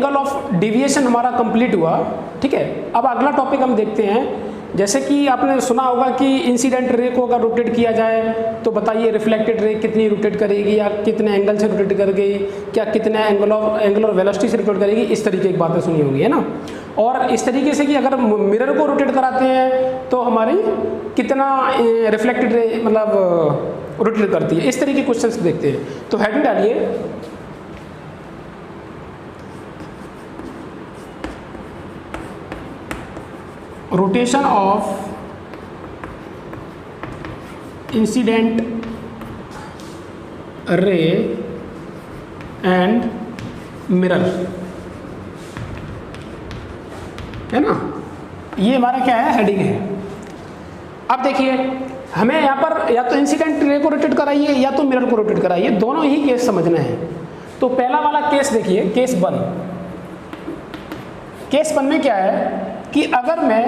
Angle of deviation हमारा complete हुआ, ठीक है। अब अगला टॉपिक हम देखते हैं। जैसे कि आपने सुना होगा कि इंसिडेंट रे को अगर रोटेट किया जाए तो बताइए रिफ्लेक्टेड रे कितनी रोटेट करेगी, या कितने एंगल से रोटेट करेगी, क्या कितने एंगुलर वेलोसिटी से रोटेट करेगी, इस तरीके की बातें सुनी होगी, है ना। और इस तरीके से कि अगर मिरर को रोटेट कराते हैं तो हमारी कितना रिफ्लेक्टेड रे मतलब रोटेट करती है, इस तरीके के क्वेश्चंस देखते हैं। तो हेडिंग डालिए rotation of incident ray and mirror, है ना। ये हमारा क्या है, हेडिंग है। अब देखिए हमें यहाँ पर या तो इंसिडेंट रे को रोटेट कराइए या तो मिरर को रोटेट कराइए, दोनों ही केस समझना है। तो पहला वाला केस देखिए, केस 1। केस 1 में क्या है कि अगर मैं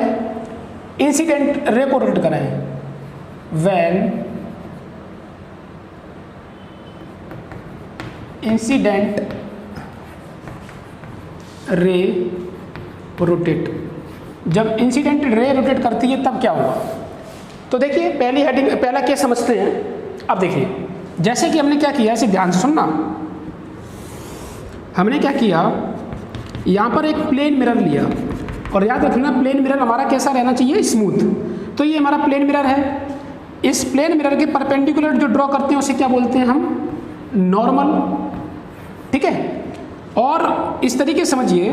इंसिडेंट रे को रोटेट कराएं, व्हेन इंसिडेंट रे रोटेट, जब इंसिडेंट रे रोटेट करती है तब क्या होगा। तो देखिए पहली हेडिंग, पहला केस समझते हैं। अब देखिए जैसे कि हमने क्या किया, इसे ध्यान से सुनना। हमने क्या किया, यहाँ पर एक प्लेन मिरर लिया, और याद रखना प्लेन मिरर हमारा कैसा रहना चाहिए, स्मूथ। तो ये हमारा प्लेन मिरर है। इस प्लेन मिरर के परपेंडिकुलर जो ड्रॉ करते हैं उसे क्या बोलते हैं हम, नॉर्मल, ठीक है। और इस तरीके से समझिए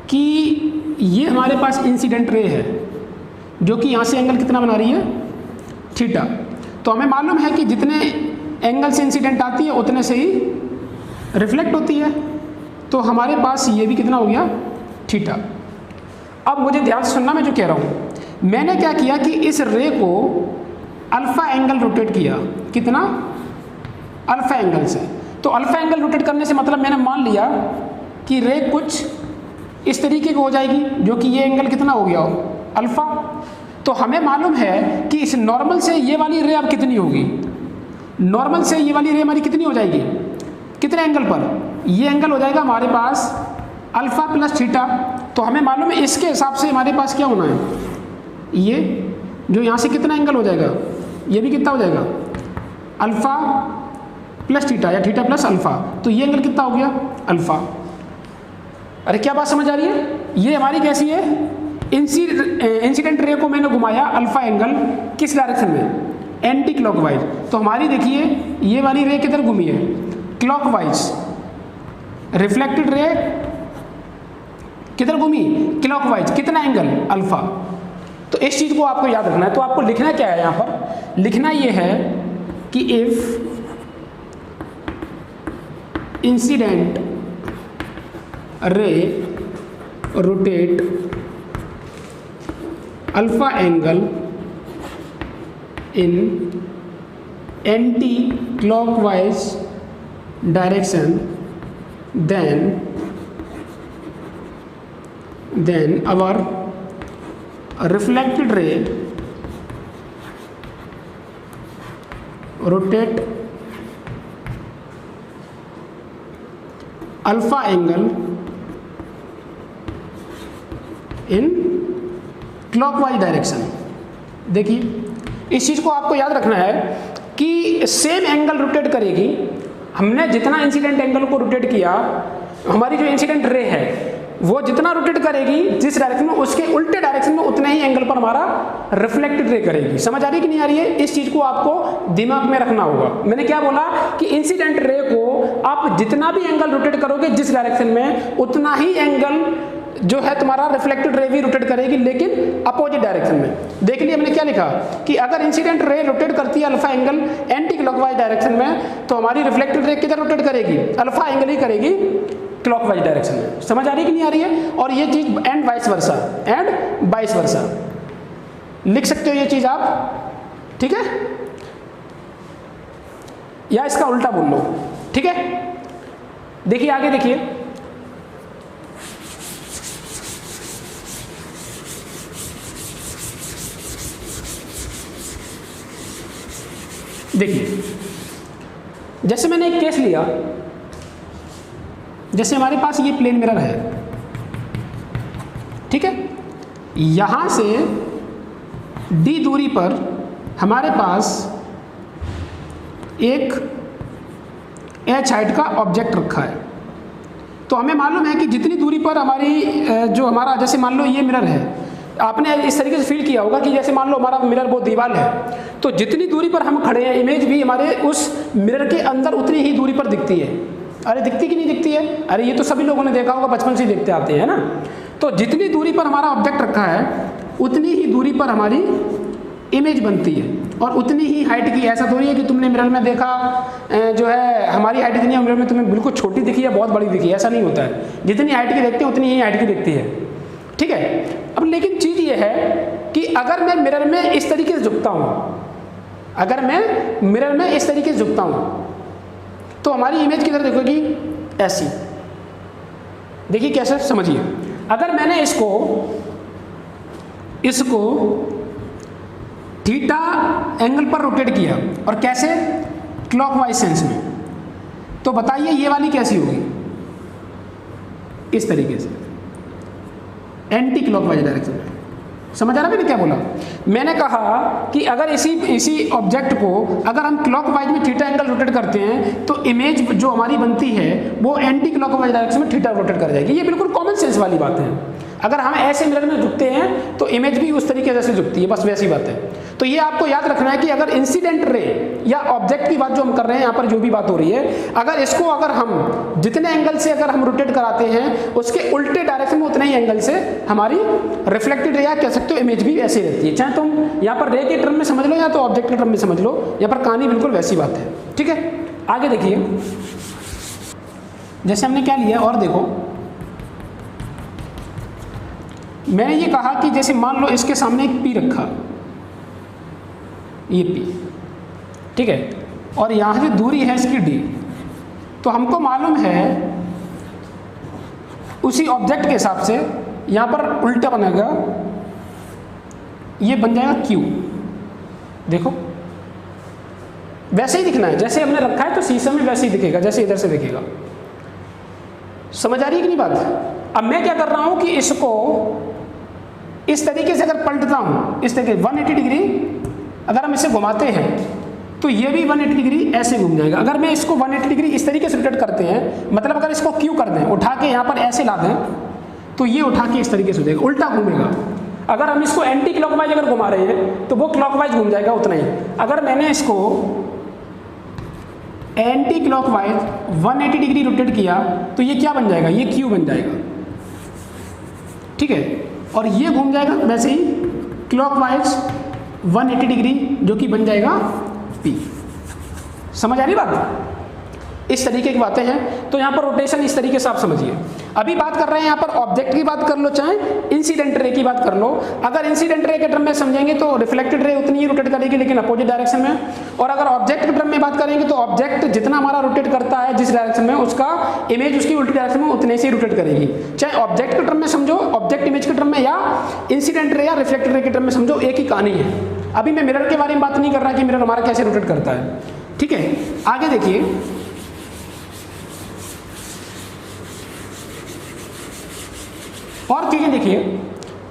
कि ये हमारे पास इंसिडेंट रे है जो कि यहाँ से एंगल कितना बना रही है, थीटा। तो हमें मालूम है कि जितने एंगल से इंसिडेंट आती है उतने से ही रिफ्लेक्ट होती है। तो हमारे पास ये भी कितना हो गया, थीटा। अब मुझे ध्यान से सुनना, मैं जो कह रहा हूँ, मैंने क्या किया कि इस रे को अल्फा एंगल रोटेट किया, कितना, अल्फा एंगल से। तो अल्फा एंगल रोटेट करने से मतलब मैंने मान लिया कि रे कुछ इस तरीके की हो जाएगी, जो कि ये एंगल कितना हो गया, अल्फा। तो हमें मालूम है कि इस नॉर्मल से ये वाली रे अब कितनी होगी, नॉर्मल से ये वाली रे हमारी कितनी हो जाएगी, कितने एंगल पर, ये एंगल हो जाएगा हमारे पास अल्फा प्लस थीटा। तो हमें मालूम है इसके हिसाब से हमारे पास क्या होना है, ये जो यहाँ से कितना एंगल हो जाएगा, ये भी कितना हो जाएगा, अल्फा प्लस थीटा या थीटा प्लस अल्फा। तो ये एंगल कितना हो गया, अल्फा। अरे क्या बात समझ आ रही है। ये हमारी कैसी है, इंसिडेंट रे को मैंने घुमाया अल्फा एंगल किस डायरेक्शन में, एंटी क्लॉकवाइज। तो हमारी देखिए ये वाली रे किधर घूमी है, क्लॉकवाइज। रिफ्लेक्टेड रे किधर घूमी, क्लॉकवाइज, कितना एंगल, अल्फा। तो इस चीज को आपको याद रखना है। तो आपको लिखना क्या है, यहां पर लिखना ये है कि if incident ray rotate alpha angle in anti clockwise direction, then our reflected ray rotate alpha angle in clockwise direction। देखिए इस चीज को आपको याद रखना है कि सेम एंगल रोटेट करेगी। हमने जितना इंसिडेंट एंगल को रोटेट किया, हमारी जो इंसिडेंट रे है वो जितना रोटेट करेगी जिस डायरेक्शन में, उसके उल्टे डायरेक्शन में उतने ही एंगल पर हमारा रिफ्लेक्टेड रे करेगी। समझ आ रही कि नहीं आ रही है, इस चीज को आपको दिमाग में रखना होगा। मैंने क्या बोला कि इंसिडेंट रे को आप जितना भी एंगल रोटेट करोगे जिस डायरेक्शन में, उतना ही एंगल जो है तुम्हारा रिफ्लेक्टेड रे भी रोटेट करेगी, लेकिन अपोजिट डायरेक्शन में। देख लिया मैंने क्या लिखा कि अगर इंसिडेंट रे रोटेट करती है alpha angle anti clockwise direction में, तो हमारी रिफ्लेक्टेड रे किधर रोटेट करेगी, अल्फा एंगल ही करेगी क्लॉकवाइज डायरेक्शन में। समझ आ रही कि नहीं आ रही है। और ये चीज and vice versa, and vice versa लिख सकते हो ये चीज आप, ठीक है, या इसका उल्टा बोल लो, ठीक है। देखिए आगे देखिए, देखिए जैसे मैंने एक केस लिया, जैसे हमारे पास ये प्लेन मिरर है, ठीक है, यहाँ से d दूरी पर हमारे पास एक h हाइट का ऑब्जेक्ट रखा है। तो हमें मालूम है कि जितनी दूरी पर हमारी जो हमारा, जैसे मान लो ये मिरर है, आपने इस तरीके से फील किया होगा कि जैसे मान लो हमारा मिरर वो दीवार है, तो जितनी दूरी पर हम खड़े हैं इमेज भी हमारे उस मिरर के अंदर उतनी ही दूरी पर दिखती है। अरे दिखती कि नहीं दिखती है? अरे ये तो सभी लोगों ने देखा होगा, बचपन से ही देखते आते हैं ना। तो जितनी दूरी पर हमारा ऑब्जेक्ट रखा है उतनी ही दूरी पर हमारी इमेज बनती है और उतनी ही हाइट की। ऐसा थोड़ी है कि तुमने मिरर में देखा जो है हमारी हाइट इतनी है, मिरर में तुम्हें बिल्कुल छोटी दिखी है, बहुत बड़ी दिखी है, ऐसा नहीं होता है। जितनी हाइट की देखते हैं उतनी ही हाइट की दिखती है, ठीक है। अब लेकिन चीज़ ये है कि अगर मैं मिरर में इस तरीके से झुकता हूँ, अगर मैं मिरर में इस तरीके से झुकता हूँ तो हमारी इमेज किधर देखोगी? ऐसी। देखिए कैसे, समझिए। अगर मैंने इसको थीटा एंगल पर रोटेट किया, और कैसे? क्लॉकवाइज सेंस में, तो बताइए ये वाली कैसी होगी? इस तरीके से, एंटी क्लॉकवाइज डायरेक्शन में। समझ आ रहा मैंने क्या बोला? मैंने कहा कि अगर इसी ऑब्जेक्ट को अगर हम क्लॉकवाइज में थीटा एंगल रोटेट करते हैं तो इमेज जो हमारी बनती है वो एंटी क्लॉकवाइज डायरेक्शन में थीटा रोटेट कर जाएगी। ये बिल्कुल कॉमन सेंस वाली बात है। अगर हम ऐसे मिरर में झुकते हैं तो इमेज भी उस तरीके से झुकती है, बस वैसी बात है। तो ये आपको याद रखना है कि अगर इंसिडेंट रे या ऑब्जेक्ट की बात जो हम कर रहे हैं, यहाँ पर जो भी बात हो रही है, अगर हम जितने एंगल से अगर हम रोटेट कराते हैं उसके उल्टे डायरेक्शन में उतने ही एंगल से हमारी रिफ्लेक्टेड रे या कह सकते हो इमेज भी ऐसी रहती है। चाहे तुम यहाँ पर रे के टर्म में समझ लो या तो ऑब्जेक्ट के टर्म में समझ लो, यहाँ पर कहानी बिल्कुल वैसी बात है, ठीक है। आगे देखिए, जैसे हमने क्या लिया और देखो, मैंने ये कहा कि जैसे मान लो इसके सामने एक P रखा, ये P, ठीक है, और यहाँ से दूरी है इसकी D, तो हमको मालूम है उसी ऑब्जेक्ट के हिसाब से यहाँ पर उल्टा बनेगा, ये बन जाएगा Q। देखो वैसे ही दिखना है जैसे हमने रखा है, तो शीशे में वैसे ही दिखेगा जैसे इधर से दिखेगा। समझ आ रही है कि नहीं बात? अब मैं क्या कर रहा हूं कि इसको इस तरीके से अगर पलटता हूं, इस तरीके 180 डिग्री अगर हम इसे घुमाते हैं तो ये भी 180 डिग्री ऐसे घूम जाएगा। अगर मैं इसको 180 डिग्री इस तरीके से रोटेट करते हैं, मतलब अगर इसको क्यू कर दें, उठा के यहाँ पर ऐसे ला दें, तो ये उठा के इस तरीके से हो जाएगा, उल्टा घूमेगा। अगर हम इसको एंटी क्लॉकवाइज अगर घुमा रहे हैं तो वो क्लॉकवाइज घूम जाएगा उतना ही। अगर मैंने इसको एंटी क्लॉकवाइज 180 डिग्री रोटेट किया तो ये क्या बन जाएगा? ये क्यू बन जाएगा, ठीक है। और ये घूम जाएगा वैसे ही क्लॉकवाइज 180 डिग्री, जो कि बन जाएगा P। समझ आ रही बात? इस तरीके की बातें हैं। तो यहाँ पर रोटेशन इस तरीके से आप समझिए। अभी बात कर रहे हैं यहाँ पर ऑब्जेक्ट की बात कर लो चाहे इंसिडेंट रे की बात कर लो। अगर इंसिडेंट रे के टर्म में समझेंगे तो रिफ्लेक्टेड रे उतनी ही रोटेट करेगी लेकिन अपोजिट डायरेक्शन में, और अगर ऑब्जेक्ट के टर्म में बात करेंगे तो ऑब्जेक्ट जितना हमारा रोटेट करता है जिस डायरेक्शन में, उसका इमेज उसकी उल्टी डायरेक्शन में उतने से ही रोटेट करेगी। चाहे ऑब्जेक्ट के टर्म में समझो, ऑब्जेक्ट इमेज के टर्म में, या इंसिडेंट रे या रिफ्लेक्टेड रे के टर्म में समझो, एक ही कहानी है। अभी मैं मिरर के बारे में बात नहीं कर रहा कि मिरर हमारा कैसे रोटेट करता है, ठीक है। आगे देखिए, और चीजें देखिए।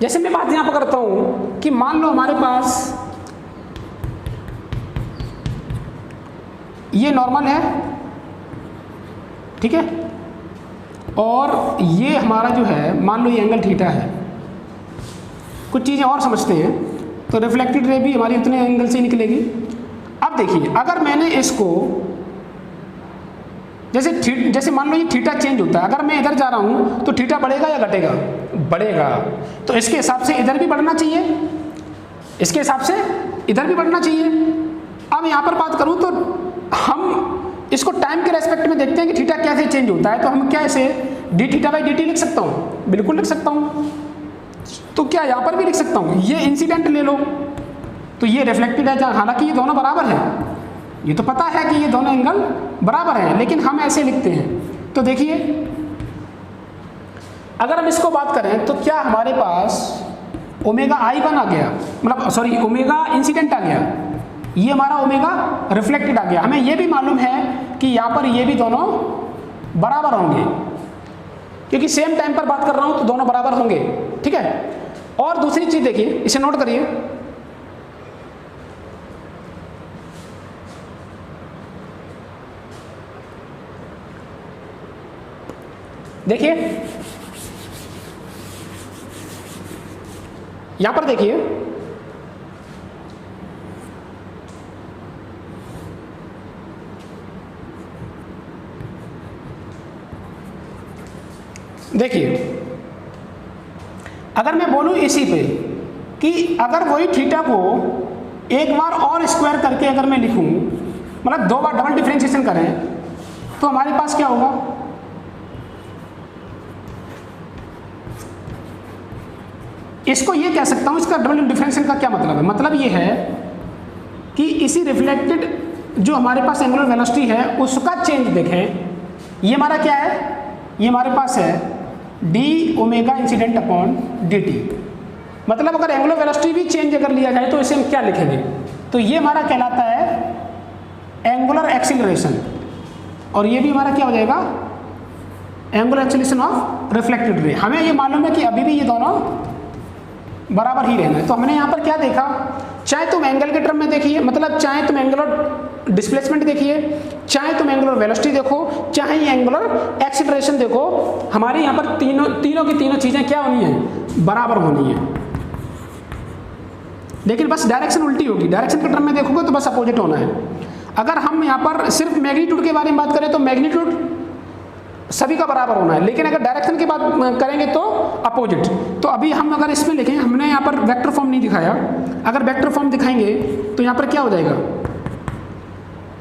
जैसे मैं बात यहां पर करता हूं कि मान लो हमारे पास ये नॉर्मल है, ठीक है, और ये हमारा जो है मान लो ये एंगल थीटा है। कुछ चीजें और समझते हैं तो रिफ्लेक्टेड रे भी हमारी उतने एंगल से निकलेगी। अब देखिए, अगर मैंने इसको जैसे मान लो ये थीटा चेंज होता है, अगर मैं इधर जा रहा हूं तो थीटा बढ़ेगा या घटेगा? बढ़ेगा। तो इसके हिसाब से इधर भी बढ़ना चाहिए, इसके हिसाब से इधर भी बढ़ना चाहिए। अब यहां पर बात करूं तो हम इसको टाइम के रेस्पेक्ट में देखते हैं कि थीटा कैसे चेंज होता है। तो हम क्या ऐसे D theta by D T लिख सकता हूं? बिल्कुल लिख सकता हूं। तो क्या यहां पर भी लिख सकता हूं? ये इंसिडेंट ले लो तो ये रिफ्लेक्टेड है, हालांकि ये दोनों बराबर है, ये तो पता है कि ये दोनों एंगल बराबर हैं, लेकिन हम ऐसे लिखते हैं। तो देखिए, अगर हम इसको बात करें तो क्या हमारे पास ओमेगा I1 आ गया, मतलब सॉरी ओमेगा इंसिडेंट आ गया, ये हमारा ओमेगा रिफ्लेक्टेड आ गया। हमें ये भी मालूम है कि यहाँ पर ये भी दोनों बराबर होंगे, क्योंकि सेम टाइम पर बात कर रहा हूं तो दोनों बराबर होंगे, ठीक है। और दूसरी चीज देखिए, इसे नोट करिए, देखिए यहां पर देखिए, अगर मैं बोलूं इसी पे कि अगर वही थीटा को एक बार और स्क्वायर करके अगर मैं लिखूं, मतलब 2 बार डबल डिफरेंशिएशन करें, तो हमारे पास क्या होगा, इसको ये कह सकता हूं, इसका डबल डिफरेंशिएशन का क्या मतलब है, मतलब ये है कि इसी रिफ्लेक्टेड जो हमारे पास एंगुलर वेलोसिटी है उसका चेंज देखें, ये हमारा क्या है, ये हमारे पास है D omega incident upon D T. मतलब अगर एंगुलर वेलोसिटी भी चेंज अगर लिया जाए तो इसे हम क्या लिखेंगे, तो ये हमारा कहलाता है एंगुलर एक्सीलरेशन, और ये भी हमारा क्या हो जाएगा, angular acceleration of reflected ray. हमें ये मालूम है कि अभी भी ये दोनों बराबर ही रहना है। तो हमने यहाँ पर क्या देखा, चाहे तुम एंगल के टर्म में देखिए, मतलब चाहे तुम एंगुलर डिस्प्लेसमेंट देखिए, चाहे तुम एंगुलर वेलोसिटी देखो, चाहे एंगुलर एक्सीलरेशन देखो, हमारे यहाँ पर तीनों की तीनों चीजें क्या होनी है, बराबर होनी है। लेकिन बस डायरेक्शन उल्टी होगी, डायरेक्शन के टर्म में देखोगे तो बस अपोजिट होना है। अगर हम यहाँ पर सिर्फ मैग्नीट्यूड के बारे में बात करें तो मैग्नीट्यूड सभी का बराबर होना है, लेकिन अगर डायरेक्शन की बात करेंगे तो अपोजिट। तो अभी हम अगर इसमें लिखें, हमने यहाँ पर वेक्टर फॉर्म नहीं दिखाया, अगर वेक्टर फॉर्म दिखाएंगे तो यहाँ पर क्या हो जाएगा,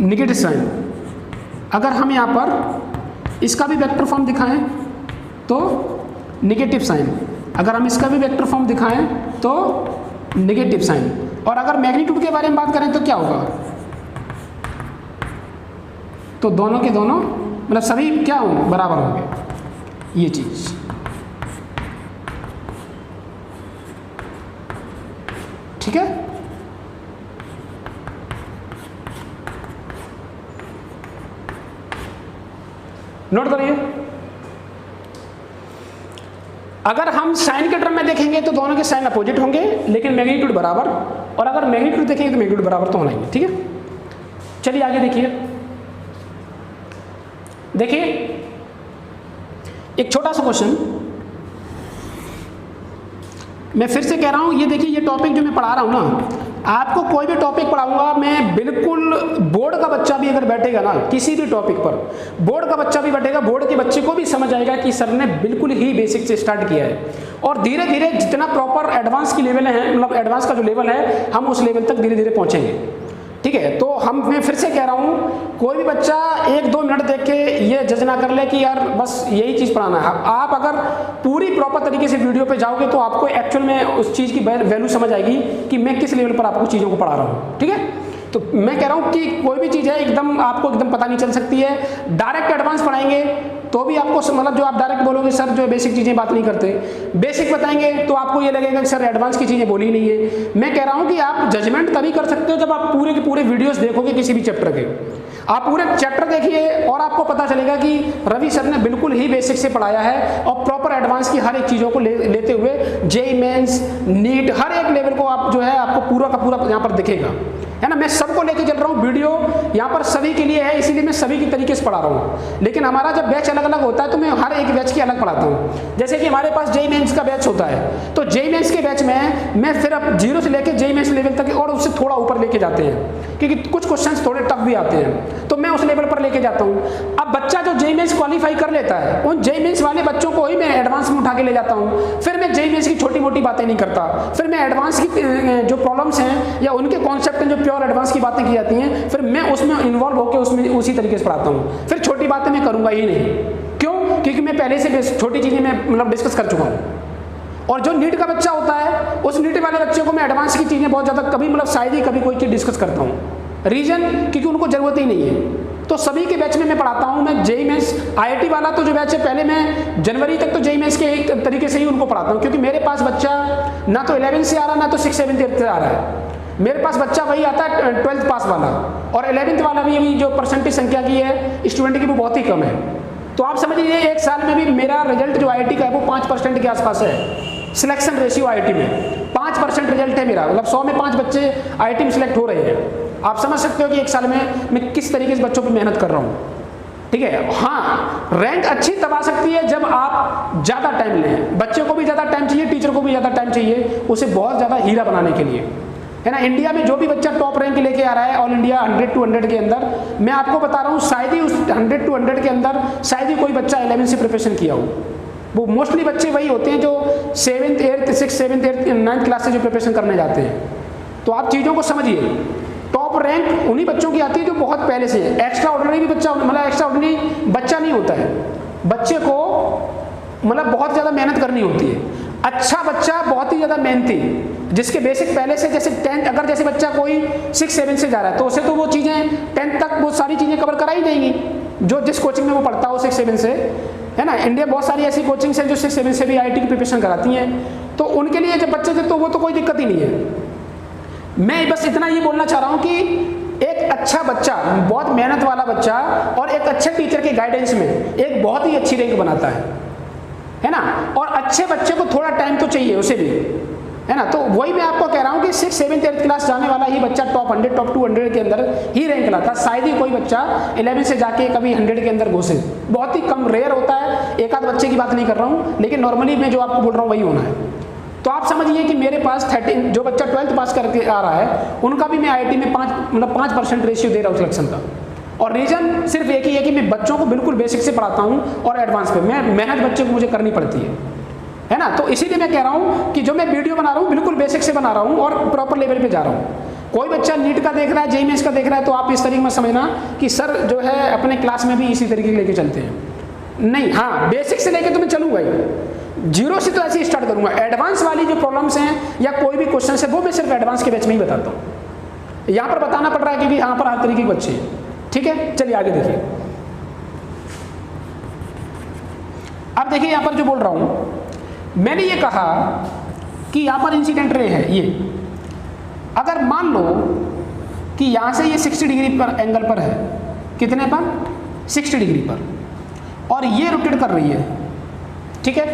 नेगेटिव साइन। अगर हम यहाँ पर इसका भी वेक्टर फॉर्म दिखाएं तो नेगेटिव साइन, अगर हम इसका भी वेक्टर फॉर्म दिखाएं तो नेगेटिव साइन। और अगर मैग्नीट्यूड के बारे में बात करें तो क्या होगा, तो दोनों के दोनों मतलब सभी क्या होंगे, बराबर होंगे, ये चीज। ठीक है, नोट करिए। अगर हम साइन के टर्म में देखेंगे तो दोनों के साइन अपोजिट होंगे, लेकिन मैग्नीट्यूड बराबर, और अगर मैग्नीट्यूड देखेंगे तो मैग्नीट्यूड बराबर तो होना ही है। ठीक है, चलिए आगे देखिए एक छोटा सा क्वेश्चन, मैं फिर से कह रहा हूं, ये देखिए ये टॉपिक जो मैं पढ़ा रहा हूं ना, आपको कोई भी टॉपिक पढ़ाऊंगा मैं, बिल्कुल बोर्ड का बच्चा भी अगर बैठेगा ना किसी भी टॉपिक पर, बोर्ड का बच्चा भी बैठेगा, बोर्ड के बच्चे को भी समझ आएगा कि सर ने बिल्कुल ही बेसिक से स्टार्ट किया है, और धीरे धीरे जितना प्रॉपर एडवांस की लेवल है, मतलब एडवांस का जो लेवल है, हम उस लेवल तक धीरे धीरे पहुंचेंगे। ठीक है, तो मैं फिर से कह रहा हूं, कोई भी बच्चा 1-2 मिनट देख के ये जज ना कर ले कि यार बस यही चीज पढ़ाना है। आप अगर पूरी प्रॉपर तरीके से वीडियो पे जाओगे तो आपको एक्चुअल में उस चीज की वैल्यू समझ आएगी कि मैं किस लेवल पर आपको चीजों को पढ़ा रहा हूं। ठीक है, तो मैं कह रहा हूं कि कोई भी चीज है एकदम आपको एकदम पता नहीं चल सकती है, डायरेक्ट एडवांस पढ़ाएंगे तो भी आपको मतलब जो आप डायरेक्ट बोलोगे सर जो बेसिक चीजें बात नहीं करते, बेसिक बताएंगे तो आपको ये लगेगा कि सर एडवांस की चीजें बोली नहीं है। मैं कह रहा हूं कि आप जजमेंट तभी कर सकते हो जब आप पूरे के पूरे वीडियोस देखोगे किसी भी चैप्टर के, आप पूरे चैप्टर देखिए और आपको पता चलेगा कि रवि सर ने बिल्कुल ही बेसिक से पढ़ाया है, और प्रॉपर एडवांस की हर एक चीजों को लेते हुए जेईई मेंस, नीट, हर एक लेवल को आप जो है आपको पूरा का पूरा यहाँ पर दिखेगा, है ना। मैं सबको लेके चल रहा हूँ, वीडियो यहाँ पर सभी के लिए है, इसीलिए मैं सभी की तरीके से पढ़ा रहा हूँ। लेकिन हमारा जब बैच अलग अलग होता है तो मैं हर एक बैच की अलग पढ़ाता हूँ। जैसे कि हमारे पास जेईई मेंस का बैच होता है, तो जेईई मेंस के बैच में मैं फिर अब 0 से लेकर जेईई मेंस लेवल तक और उससे थोड़ा ऊपर लेके जाते हैं, क्योंकि कुछ क्वेश्चंस थोड़े टफ भी आते हैं, तो मैं उस लेवल पर लेके जाता हूँ। अब बच्चा जो जेईई मेंस क्वालिफाई कर लेता है, उन जेईई मेंस वाले बच्चों को ही मैं एडवांस में उठा के ले जाता हूँ। फिर मैं जेईई मेंस की छोटी मोटी बातें नहीं करता, फिर मैं एडवांस की जो प्रॉब्लम्स हैं या उनके कॉन्सेप्ट हैं जो प्योर एडवांस की बातें की जाती हैं, फिर मैं उसमें इन्वॉल्व होकर उसमें उसी तरीके से पढ़ाता हूँ। फिर छोटी बातें मैं करूँगा ही नहीं, क्यों? क्योंकि मैं पहले से छोटी चीज़ें मैं मतलब डिस्कस कर चुका हूँ। और जो नीट का बच्चा होता है, उस नीट वाले बच्चे को मैं एडवांस की चीज़ें बहुत ज़्यादा कभी मतलब शायद ही कभी कोई चीज़ डिस्कस करता हूँ। रीजन क्योंकि उनको ज़रूरत ही नहीं है। तो सभी के बैच में मैं पढ़ाता हूँ। मैं जेईई मेंस आईआईटी वाला तो जो बैच है, पहले मैं जनवरी तक तो जेईई मेंस के एक तरीके से ही उनको पढ़ाता हूँ, क्योंकि मेरे पास बच्चा ना तो 11 से आ रहा, ना तो 6, 7, 8 से आ रहा है। मेरे पास बच्चा वही आता है 12th पास वाला, और 11th वाला भी अभी जो परसेंटेज संख्या की है स्टूडेंट की वो बहुत ही कम है। तो आप समझ लीजिए 1 साल में भी मेरा रिजल्ट जो IIT का है वो 5% के आसपास है। सिलेक्शन रेशियो IIT में 5% रिजल्ट है मेरा, मतलब 100 में 5 बच्चे IIT में सिलेक्ट हो रहे हैं। आप समझ सकते हो कि 1 साल में मैं किस तरीके से बच्चों पर मेहनत कर रहा हूँ। ठीक है, हाँ रैंक अच्छी तब आ सकती है जब आप ज़्यादा टाइम लें, बच्चे को भी ज़्यादा टाइम चाहिए, टीचर को भी ज़्यादा टाइम चाहिए उसे बहुत ज़्यादा हीरा बनाने के लिए, है ना। इंडिया में जो भी बच्चा टॉप रैंक लेके आ रहा है ऑल इंडिया 100 to 100 के अंदर, मैं आपको बता रहा हूँ शायद ही उस 100 to 100 के अंदर शायद ही कोई बच्चा 11 से प्रिपरेशन किया हो। वो मोस्टली बच्चे वही होते हैं जो 7th 8th 6th 7th 8th 9th class से जो प्रिपरेशन करने जाते हैं। तो आप चीज़ों को समझिए, टॉप रैंक उन्हीं बच्चों की आती है जो बहुत पहले से है। एक्स्ट्रा ऑर्डिनरी भी बच्चा, मतलब एक्स्ट्रा ऑर्डिनरी बच्चा नहीं होता है, बच्चे को मतलब बहुत ज़्यादा मेहनत करनी होती है। अच्छा बच्चा बहुत ही ज़्यादा मेहनती, जिसके बेसिक पहले से, जैसे 10th, अगर जैसे बच्चा कोई 6 7 से जा रहा है तो उसे तो वो चीज़ें 10th तक वो सारी चीज़ें कवर कराई जाएंगी जो जिस कोचिंग में वो पढ़ता हो 6 7 से, है ना। इंडिया बहुत सारी ऐसी कोचिंग्स हैं जो 6 7 से भी IIT की प्रिपरेशन कराती हैं, तो उनके लिए जब बच्चे थे तो वो तो कोई दिक्कत ही नहीं है। मैं बस इतना ये बोलना चाह रहा हूँ कि एक अच्छा बच्चा, बहुत मेहनत वाला बच्चा और एक अच्छे टीचर के गाइडेंस में एक बहुत ही अच्छी रैंक बनाता है ना। और अच्छे बच्चे को थोड़ा टाइम तो चाहिए उसे भी, है ना। तो वही मैं आपको कह रहा हूँ कि 6th 7th 8th क्लास जाने वाला ही बच्चा टॉप 100 टॉप 200 के अंदर ही रैंक लाता, शायद ही कोई बच्चा 11 से जाके कभी 100 के अंदर घुसे, बहुत ही कम रेयर होता है। एक आध बच्चे की बात नहीं कर रहा हूँ, लेकिन नॉर्मली मैं जो आपको बोल रहा हूँ वही होना है। तो आप समझिए कि मेरे पास 13 जो बच्चा 12th पास करके आ रहा है उनका भी मैं IIT में 5% रेशियो दे रहा हूँ सिलेक्शन का। और रीज़न सिर्फ एक ही है कि मैं बच्चों को बिल्कुल बेसिक से पढ़ाता हूँ और एडवांस पे मैं मेहनत बच्चे को मुझे करनी पड़ती है ना। तो इसीलिए मैं कह रहा हूँ कि जो मैं वीडियो बना रहा हूँ बिल्कुल बेसिक से बना रहा हूँ और प्रॉपर लेवल पे जा रहा हूँ। कोई बच्चा नीट का देख रहा है, JEE मेंस का देख रहा है, तो आप इस तरीके में समझना कि सर जो है अपने क्लास में भी इसी तरीके से लेके चलते हैं। नहीं, हाँ बेसिक से लेके तो मैं चलूँगा ही, 0 से तो ऐसे ही स्टार्ट करूँगा। एडवांस वाली जो प्रॉब्लम्स हैं या कोई भी क्वेश्चन है वो मैं सिर्फ एडवांस के बैच में ही बताता हूँ। यहाँ पर बताना पड़ रहा है क्योंकि यहाँ पर हर तरीके के बच्चे हैं। ठीक है, चलिए आगे देखिए। अब देखिए यहाँ पर जो बोल रहा हूँ, मैंने ये कहा कि यहाँ पर इंसिडेंट रे है ये, अगर मान लो कि यहाँ से ये 60 डिग्री पर एंगल पर है, कितने पर 60 डिग्री पर, और ये रोटेट कर रही है। ठीक है,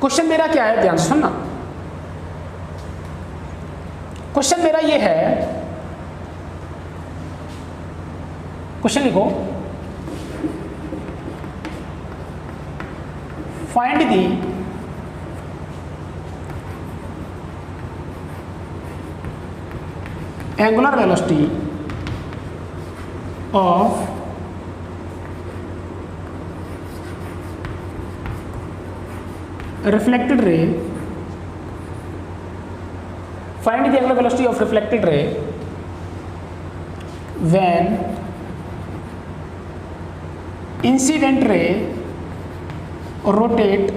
क्वेश्चन मेरा क्या है, ध्यान से सुनना। क्वेश्चन मेरा ये है, क्वेश्चन लिखो, find the angular velocity of reflected ray, find the angular velocity of reflected ray when incident ray rotate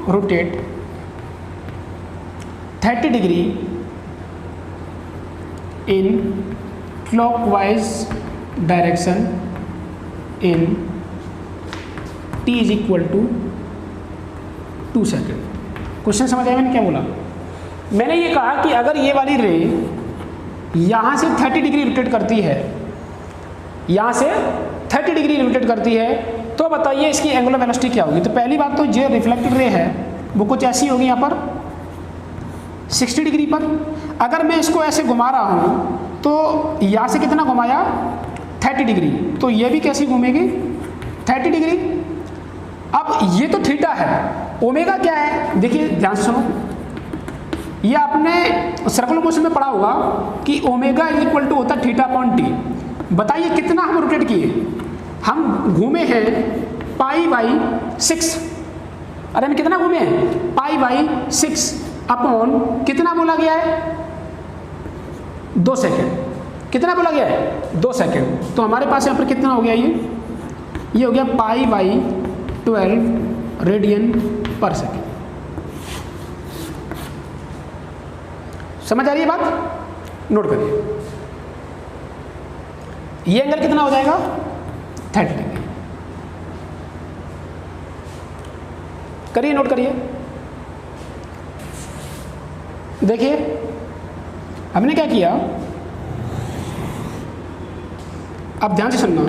rotate 30 degree in clockwise direction in t is equal to 2 second. Question समझ आया मैंने क्या बोला? मैंने ये कहा कि अगर ये वाली रे यहाँ से 30 डिग्री रोटेट करती है, यहाँ से 30 डिग्री रोटेट करती है, तो बताइए इसकी एंगुलर वेलोसिटी क्या होगी। तो पहली बात तो जो रिफ्लेक्टेड रे है वो कुछ ऐसी होगी यहाँ पर 60 डिग्री पर। अगर मैं इसको ऐसे घुमा रहा हूँ तो यहाँ से कितना घुमाया 30 डिग्री, तो ये भी कैसी घूमेगी 30 डिग्री। अब ये तो थीटा है, ओमेगा क्या है, देखिए ध्यान से सुनो, ये आपने सर्कुलर मोशन में पढ़ा होगा कि ओमेगा इज इक्वल टू होता है थीटा अपॉन टी। बताइए कितना हम रोटेट किए, हम घूमे हैं π/6। अरे हम कितना घूमे हैं π/6 अपॉन कितना बोला गया है 2 सेकेंड। कितना बोला गया है 2 सेकेंड। तो हमारे पास यहाँ पर कितना हो गया, ये हो गया π/12 रेडियन पर सेकेंड। समझ आ रही है बात? नोट करिए, ये एंगल कितना हो जाएगा 30 डिग्री। करिए, नोट करिए। देखिए हमने क्या किया, अब ध्यान से सुनना,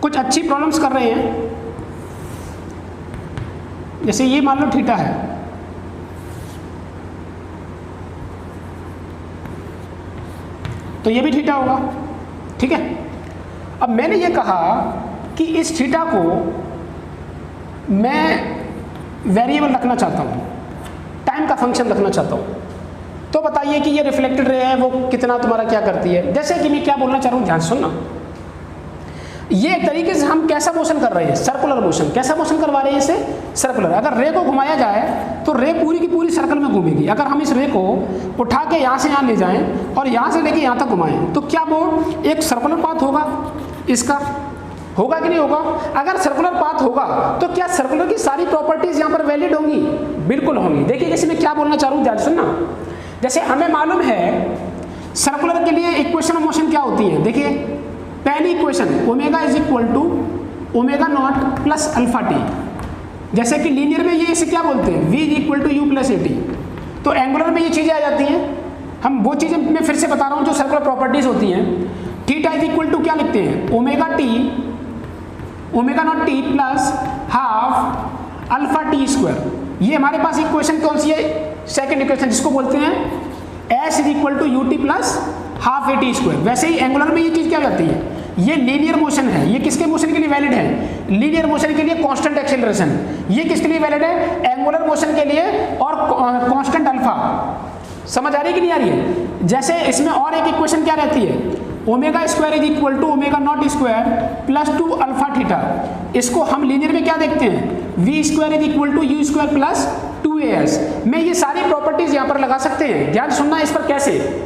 कुछ अच्छी प्रॉब्लम्स कर रहे हैं, जैसे ये मान लो थीटा है, तो ये भी थीटा होगा, ठीक है। अब मैंने ये कहा कि इस थीटा को मैं वेरिएबल रखना चाहता हूँ, टाइम का फंक्शन रखना चाहता हूँ, तो बताइए कि ये रिफ्लेक्टेड रे है वो कितना तुम्हारा क्या करती है। जैसे कि मैं क्या बोलना चाह रहा हूँ, ध्यान सुनना, ये एक तरीके से हम कैसा मोशन कर रहे हैं, सर्कुलर मोशन। कैसा मोशन करवा रहे हैं इसे, सर्कुलर। अगर रे को घुमाया जाए तो रे पूरी की पूरी सर्कल में घूमेगी। अगर हम इस रे को उठा के यहाँ से यहाँ ले जाएं और यहाँ से लेके यहाँ तक घुमाएं तो क्या वो एक सर्कुलर पाथ होगा, इसका होगा कि नहीं होगा। अगर सर्कुलर पाथ होगा तो क्या सर्कुलर की सारी प्रॉपर्टीज यहाँ पर वैलिड होंगी, बिल्कुल होंगी। देखिए जैसे मैं क्या बोलना चाह रहा हूँ, ध्यान सुनना। जैसे हमें मालूम है सर्कुलर के लिए इक्वेशन ऑफ मोशन क्या होती है। देखिए पहली equation omega is equal to omega naught plus alpha T. जैसे कि लीनियर में ये इसे क्या बोलते हैं, v is equal to U plus A T. तो एंगुलर में ये चीज़ें आ जाती हैं। हम वो चीज़ें मैं फिर से बता रहा हूँ जो सर्कुलर प्रॉपर्टीज होती हैं। थीटा इज इक्वल टू क्या लिखते हैं, omega T, omega naught T plus half alpha T square. ये हमारे पास इक्वेशन कौन सी है, सेकंड इक्वेशन, जिसको बोलते हैं S is equal to U T plus half A T square. वैसे ही एंगुलर में ये चीज़ क्या हो जाती है, ये लीनियर मोशन है। ये किसके मोशन के लिए वैलिड है, लीनियर मोशन के लिए कांस्टेंट एक्सेलरेशन। ये किसके लिए वैलिड है, एंगुलर मोशन के लिए और कांस्टेंट अल्फा। समझ आ रही कि नहीं आ रही है। जैसे इसमें और एक इक्वेशन क्या रहती है, omega square is equal to omega naught square plus 2 alpha theta. इसको हम लीनियर में क्या देखते हैं, V square is equal to U square plus 2as। मैं ये सारी प्रॉपर्टीज यहाँ पर लगा सकते हैं। ध्यान सुनना इस पर कैसे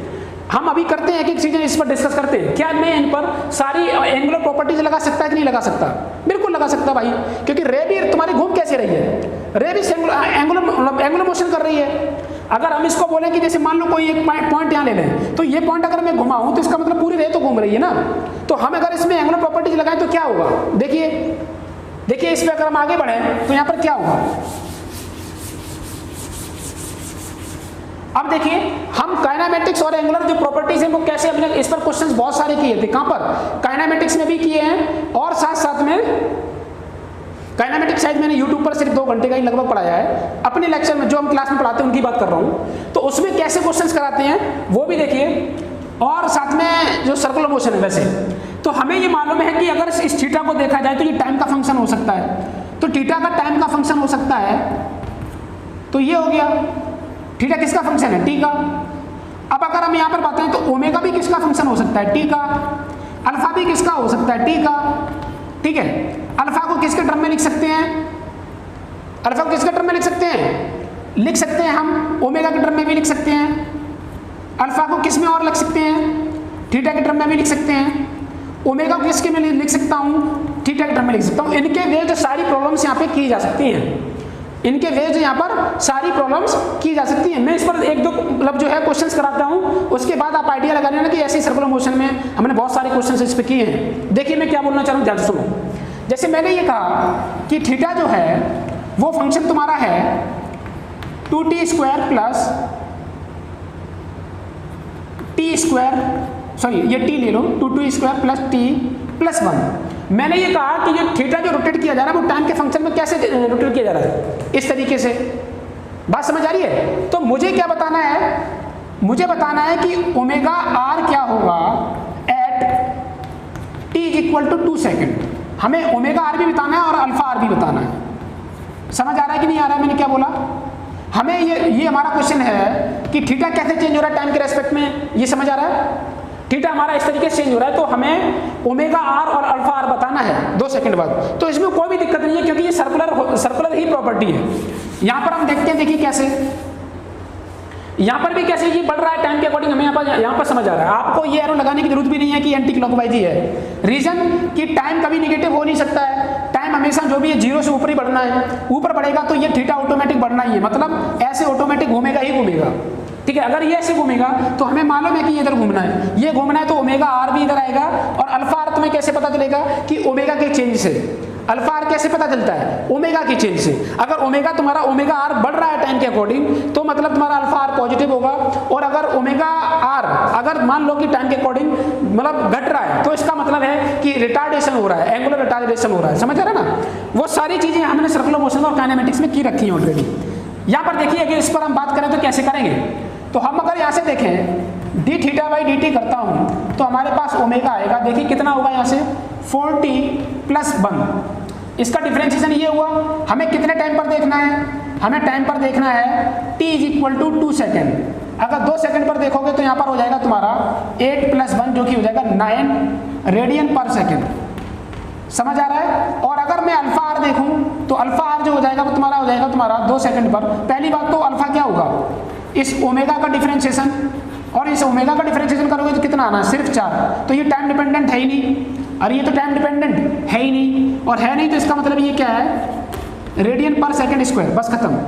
हम अभी करते हैं, एक एक चीजें इस पर डिस्कस करते हैं। क्या मैं इन पर सारी एंगुलर प्रॉपर्टीज लगा सकता है कि नहीं लगा सकता, बिल्कुल लगा सकता भाई, क्योंकि रे भी तुम्हारी घूम कैसे रही है, रे भी एंगुलर मोशन कर रही है। अगर हम इसको बोलें कि जैसे मान लो कोई एक पॉइंट यहाँ ले लें, तो ये पॉइंट अगर मैं घुमाऊं तो इसका मतलब पूरी रे तो घूम रही है ना। तो हम अगर इसमें एंगुलर प्रॉपर्टीज लगाएं तो क्या होगा, देखिए इस पर अगर हम आगे बढ़े तो यहाँ पर क्या होगा। अब देखिए हम काइनेमेटिक्स और एंगुलर जो प्रॉपर्टीज हैं वो कैसे, अपने इस पर क्वेश्चंस बहुत सारे किए थे। कहां पर, काइनेमेटिक्स में भी किए हैं, और साथ में काइनेमेटिक्स शायद मैंने यूट्यूब पर सिर्फ 2 घंटे का ही लगभग पढ़ाया है। अपने लेक्चर में जो हम क्लास में पढ़ाते हैं उनकी बात कर रहा हूं, तो उसमें कैसे क्वेश्चंस कराते हैं वो भी देखिए, और साथ में जो सर्कुलर मोशन है। वैसे तो हमें ये मालूम है कि अगर इस थीटा को देखा जाए तो ये टाइम का फंक्शन हो सकता है। तो थीटा का टाइम का फंक्शन हो सकता है, तो ये हो गया थीटा किसका फंक्शन है, टी का। अब अगर हम यहाँ पर बात करें तो ओमेगा भी किसका फंक्शन हो सकता है, टी का। अल्फा भी किसका हो सकता है, टी का। ठीक है, अल्फा को किसके टर्म में लिख सकते हैं, अल्फा को किसके टर्म में लिख सकते हैं, लिख सकते हैं हम ओमेगा के टर्म में भी लिख सकते हैं। अल्फा को किस में और लिख सकते हैं, थीटा के टर्म में भी लिख सकते हैं। ओमेगा को किसके में लिख सकता हूँ, थीटा के टर्म में लिख सकता हूँ। इनके बेस्ड सारी प्रॉब्लम्स यहाँ पे की जा सकती हैं, इनके बेस्ड यहाँ पर सारी प्रॉब्लम्स की जा सकती हैं। मैं इस पर 1-2 मतलब जो है क्वेश्चंस कराता हूँ, उसके बाद आप आइडिया लगा लेना कि ऐसे सर्कुलर मोशन में हमने बहुत सारे क्वेश्चंस इस पर किए हैं। देखिए मैं क्या बोलना चाह रहा हूँ, ध्यान से सुनो। जैसे मैंने ये कहा कि थीटा जो है वो फंक्शन तुम्हारा है 2t square plus T square, sorry ये t ले लो, 2t square plus t plus 1। मैंने ये कहा कि ये थीटा जो रोटेट किया जा रहा है वो टाइम के फंक्शन में कैसे रोटेट किया जा रहा है, इस तरीके से। बात समझ आ रही है। तो मुझे क्या बताना है, मुझे बताना है कि ओमेगा आर क्या होगा at t is equal to 2 second. हमें ओमेगा आर भी बताना है और अल्फा आर भी बताना है। समझ आ रहा है कि नहीं आ रहा है मैंने क्या बोला। हमें ये हमारा क्वेश्चन है कि थीटा कैसे चेंज हो रहा है टाइम के रेस्पेक्ट में, ये समझ आ रहा है। थीटा हमारा इस तरीके से चेंज हो रहा है, तो हमें ओमेगा आर और अल्फा आर बताना है 2 सेकंड बाद। तो इसमें कोई भी दिक्कत नहीं है क्योंकि ये सर्कुलर ही प्रॉपर्टी है। यहां पर हम देखते हैं, देखिए कैसे, यहां पर भी कैसे ये बढ़ रहा है टाइम के अकॉर्डिंग, हमें यहां पर समझ आ रहा है। आपको ये एरो लगाने की जरूरत भी नहीं है कि एंटी क्लॉकवाइज ही है। रीजन कि टाइम कभी निगेटिव हो नहीं सकता है, टाइम हमेशा जो भी है 0 से ऊपर ही बढ़ना है। ऊपर बढ़ेगा तो ये थीटा ऑटोमेटिक बढ़ना ही है, मतलब ऐसे ऑटोमेटिक घूमेगा ही घूमेगा। ठीक है, अगर ये ऐसे घूमेगा तो हमें मालूम है कि ये इधर घूमना है, ये घूमना है, तो ओमेगा आर भी इधर आएगा। और अल्फा आर तुम्हें कैसे पता चलेगा कि ओमेगा के चेंज से। अल्फा आर कैसे पता चलता है? ओमेगा की चेंज से। अगर ओमेगा तुम्हारा ओमेगा आर बढ़ रहा है टाइम के अकॉर्डिंग तो मतलब तुम्हारा अल्फा आर पॉजिटिव होगा, और अगर ओमेगा आर अगर मान लो कि टाइम के अकॉर्डिंग मतलब घट रहा है तो इसका मतलब है कि रिटार्डेशन हो रहा है, एंगुलर रिटार्डेशन हो रहा है। समझ आ रहा है ना? वो सारी चीजें हमने सर्कुलर मोशन और काइनेमेटिक्स में की रखी है ऑलरेडी। यहाँ पर देखिए कि इस पर हम बात करें तो कैसे करेंगे, तो हम अगर यहाँ से देखें D theta by D T करता हूँ तो हमारे पास ओमेगा आएगा। देखिए कितना होगा यहाँ से 4t + 1। इसका डिफरेंशिएशन ये हुआ। हमें कितने टाइम पर देखना है? हमें टाइम पर देखना है t = 2 सेकेंड। अगर 2 सेकेंड पर देखोगे तो यहाँ पर हो जाएगा तुम्हारा 8 + 1 जो कि हो जाएगा 9 रेडियन पर सेकेंड। समझ आ रहा है? और अगर मैं अल्फा आर देखूं तो अल्फा आर जो हो जाएगा वो तुम्हारा हो जाएगा तुम्हारा 2 सेकंड पर। पहली बात तो अल्फा क्या होगा? इस ओमेगा का डिफरेंशिएशन, और इस ओमेगा का डिफरेंशिएशन करोगे तो कितना आना? सिर्फ 4। तो ये टाइम डिपेंडेंट है ही नहीं, और ये तो टाइम डिपेंडेंट है ही नहीं, और है नहीं तो इसका मतलब ये क्या है? रेडियन पर सेकंड स्क्वायर। बस खत्म।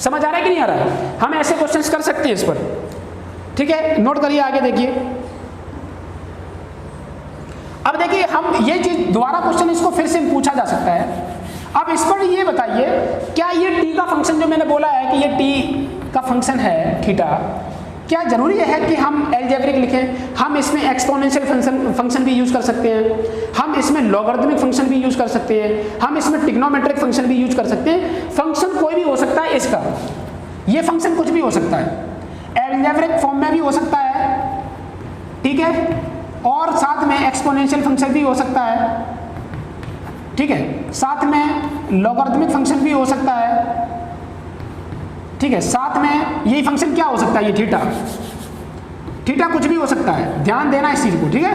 समझ आ रहा है कि नहीं आ रहा है? हम ऐसे क्वेश्चंस कर सकते हैं इस पर। ठीक है, नोट करिए, आगे देखिए। अब देखिए हम ये चीज दोबारा क्वेश्चन इसको फिर से पूछा जा सकता है। अब इस पर ये बताइए, क्या ये t का फंक्शन जो मैंने बोला है कि ये t का फंक्शन है थीटा, क्या जरूरी है कि हम एल्जेब्रिक लिखें? हम इसमें एक्सपोनेंशियल फंक्शन भी यूज कर सकते हैं, हम इसमें लॉगरिथमिक फंक्शन भी यूज कर सकते हैं, हम इसमें ट्रिग्नोमेट्रिक फंक्शन भी यूज कर सकते हैं। फंक्शन कोई भी हो सकता है इसका, ये फंक्शन कुछ भी हो सकता है, एल्जेब्रिक फॉर्म में भी हो सकता है, ठीक है, और साथ में एक्सपोनेंशियल फंक्शन भी हो सकता है, ठीक है, साथ में लॉगरिथमिक फंक्शन भी हो सकता है, ठीक है, साथ में यही फंक्शन क्या हो सकता है? ये थीटा कुछ भी हो सकता है। ध्यान देना इस चीज को, ठीक है।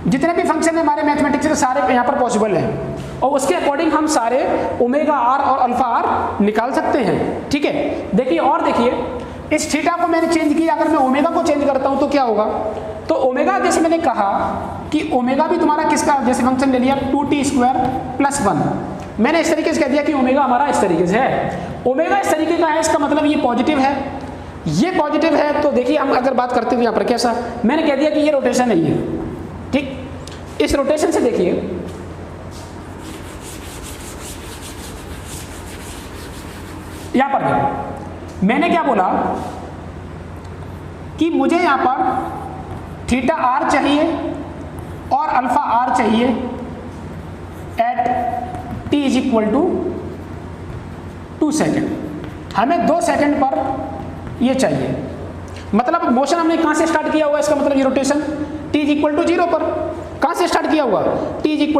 जितने भी फंक्शन है हमारे मैथमेटिक्स के सारे यहाँ पर पॉसिबल हैं, और उसके अकॉर्डिंग हम सारे ओमेगा आर और अल्फा आर निकाल सकते हैं। ठीक है, देखिए और देखिए, इस थीटा को मैंने चेंज किया, अगर मैं ओमेगा को चेंज करता हूं तो क्या होगा? तो ओमेगा जैसे मैंने कहा कि ओमेगा भी तुम्हारा किसका जैसे फंक्शन ले लिया 2t² + 1। मैंने इस तरीके से कह दिया कि ओमेगा हमारा इस तरीके से है, ओमेगा इस तरीके का है, इसका मतलब ये पॉजिटिव है, ये पॉजिटिव है। तो देखिए हम अगर बात करते हुए यहाँ पर कैसा, मैंने कह दिया कि ये रोटेशन है ये, ठीक। इस रोटेशन से देखिए यहाँ पर देखो मैंने क्या बोला कि मुझे यहाँ पर थीटा आर चाहिए और अल्फा आर चाहिए एट t = 2 सेकेंड। हमें 2 सेकेंड पर ये चाहिए, मतलब मोशन हमने कहां से स्टार्ट किया हुआ? इसका मतलब ये रोटेशन t = 0 पर। कहां से स्टार्ट किया हुआ? t =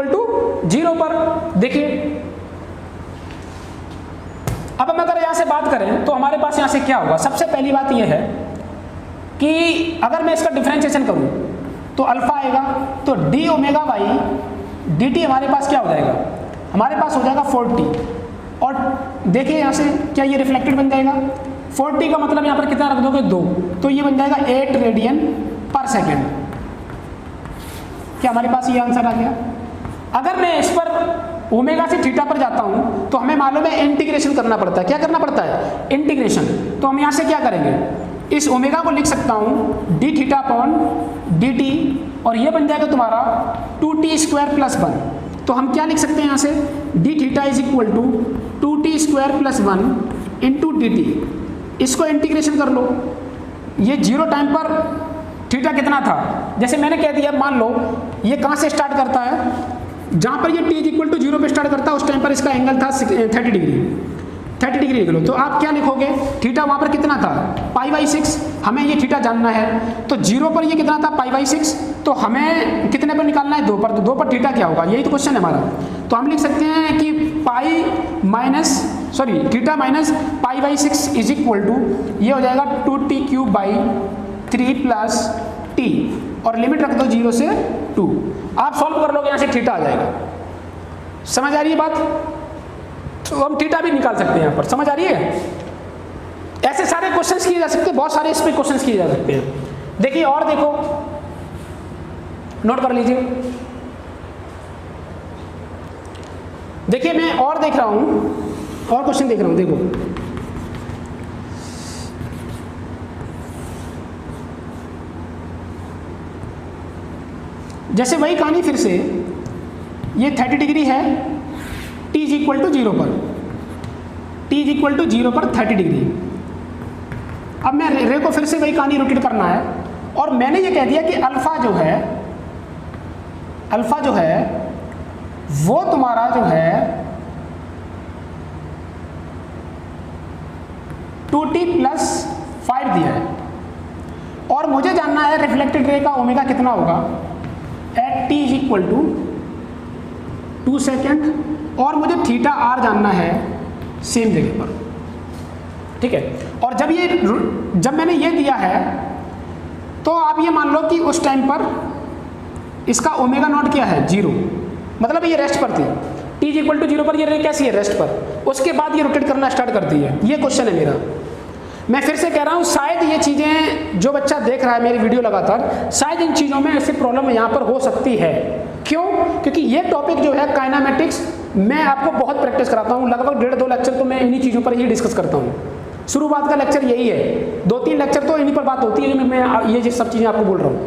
0 पर। देखिए अब हम अगर यहां से बात करें तो हमारे पास यहां से क्या होगा? सबसे पहली बात यह है कि अगर मैं इसका डिफरेंशिएशन करूं तो अल्फा आएगा, तो D omega by D T हमारे पास क्या हो जाएगा? हमारे पास हो जाएगा 4t। और देखिए यहाँ से क्या ये रिफ्लेक्टेड बन जाएगा? 4t का मतलब यहाँ पर कितना रख दोगे? 2, तो ये बन जाएगा 8 रेडियन पर सेकेंड। क्या हमारे पास ये आंसर आ गया? अगर मैं इस पर ओमेगा से थीटा पर जाता हूँ तो हमें मालूम है इंटीग्रेशन करना पड़ता है। क्या करना पड़ता है? इंटीग्रेशन। तो हम यहाँ से क्या करेंगे? इस ओमेगा को लिख सकता हूँ D theta upon D T, और ये बन जाएगा तुम्हारा 2t² + 1। तो हम क्या लिख सकते हैं यहाँ से? D theta = 2t² + 1 into D T. इसको इंटीग्रेशन कर लो। ये 0 टाइम पर थीटा कितना था? जैसे मैंने कह दिया, मान लो ये कहाँ से स्टार्ट करता है? जहाँ पर ये t = 0 पे स्टार्ट करता है उस टाइम पर इसका एंगल था 30 डिग्री। 30 डिग्री लिख लो। तो आप क्या लिखोगे? थीटा वहाँ पर कितना था? π/6। हमें ये थीटा जानना है, तो 0 पर ये कितना था? π/6। तो हमें कितने पर निकालना है? 2 पर। तो 2 पर थीटा क्या होगा? यही तो क्वेश्चन है हमारा। तो हम लिख सकते हैं कि थीटा माइनस π/6 = ये हो जाएगा 2t³ + t, और लिमिट रख दो 0 से 2। आप सॉल्व कर लोगे, यहाँ से थीटा आ जाएगा। समझ आ रही है बात? तो हम थीटा भी निकाल सकते हैं यहाँ पर। समझ आ रही है? ऐसे सारे क्वेश्चंस किए जा सकते हैं, बहुत सारे इस पे क्वेश्चंस किए जा सकते हैं। देखिए और देखो, नोट कर लीजिए। देखिए मैं और देख रहा हूं, और क्वेश्चन देख रहा हूं। देखो जैसे वही कहानी फिर से ये 30 डिग्री है t इज इक्वल टू 0 पर, t इज इक्वल टू 0 पर 30 डिग्री। अब मैं रे को फिर से वही कहानी रोटेट करना है, और मैंने ये कह दिया कि अल्फा जो है वो तुम्हारा जो है 2t प्लस 5 दिया है, और मुझे जानना है रिफ्लेक्टेड रे का ओमेगा कितना होगा at t is equal to 2 second, और मुझे थीटा आर जानना है सेम जगह पर, ठीक है। और जब मैंने ये दिया है तो आप ये मान लो कि उस टाइम पर इसका ओमेगा नॉट क्या है 0, मतलब ये रेस्ट पर थी, t इज इक्वल टू 0 पर ये रे कैसी है रेस्ट पर, उसके बाद ये रोटेट करना स्टार्ट करती है। ये क्वेश्चन है मेरा। मैं फिर से कह रहा हूँ, शायद ये चीज़ें जो बच्चा देख रहा है मेरी वीडियो लगातार, शायद इन चीज़ों में ऐसी प्रॉब्लम यहाँ पर हो सकती है। क्यों? क्योंकि ये टॉपिक जो है काइनेमेटिक्स, मैं आपको बहुत प्रैक्टिस कराता हूँ, लगभग 1.5-2 लेक्चर तो मैं इन्हीं चीज़ों पर ही डिस्कस करता हूँ। शुरुआत का लेक्चर यही है, 2-3 लेक्चर तो इन्हीं पर बात होती है जो मैं ये सब चीज़ें आपको बोल रहा हूँ।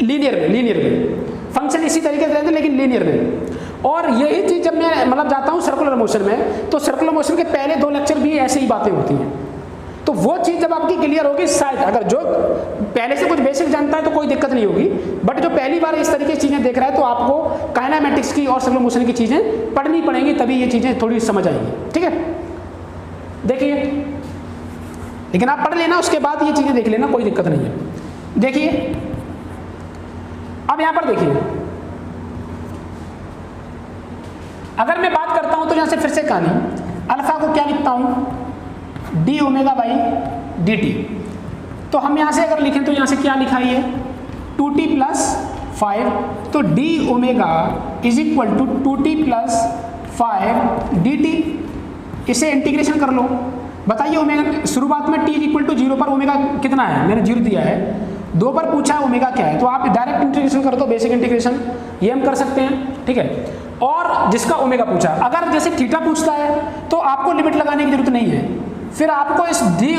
लीनियर में फंक्शन इसी तरीके से रहते हैं, लेकिन लीनियर में। और यही चीज़ जब मैं मतलब जाता हूँ सर्कुलर मोशन में, तो सर्कुलर मोशन के पहले 2 लेक्चर भी ऐसे ही बातें होती हैं। तो वो चीज़ जब आपकी क्लियर होगी, शायद अगर जो पहले से कुछ बेसिक जानता है तो कोई दिक्कत नहीं होगी, बट जो पहली बार इस तरीके की चीज़ें देख रहा है तो आपको काइनेमेटिक्स की और सर्कुलर मोशन की चीज़ें पढ़नी पड़ेंगी, तभी ये चीज़ें थोड़ी समझ आएंगी, ठीक है। देखिए, लेकिन आप पढ़ लेना, उसके बाद ये चीज़ें देख लेना, कोई दिक्कत नहीं है। देखिए अब यहां पर देखिए, अगर मैं बात करता हूं तो यहां से फिर से कहानी, अल्फा को क्या लिखता हूं D omega by D T. तो हम यहां से अगर लिखें तो यहां से क्या लिखा है 2t प्लस 5, तो D omega is equal to 2t plus 5 D T. इसे इंटीग्रेशन कर लो, बताइए ओमेगा शुरुआत में t इज इक्वल टू 0 पर ओमेगा कितना है, मैंने 0 दिया है, 2 पर पूछा है ओमेगा क्या है, तो आप डायरेक्ट इंटीग्रेशन कर दो, बेसिक इंटीग्रेशन ये हम कर सकते हैं, ठीक है। और जिसका ओमेगा पूछा, अगर जैसे थीटा पूछता है तो आपको लिमिट लगाने की जरूरत नहीं है, फिर आपको इस डी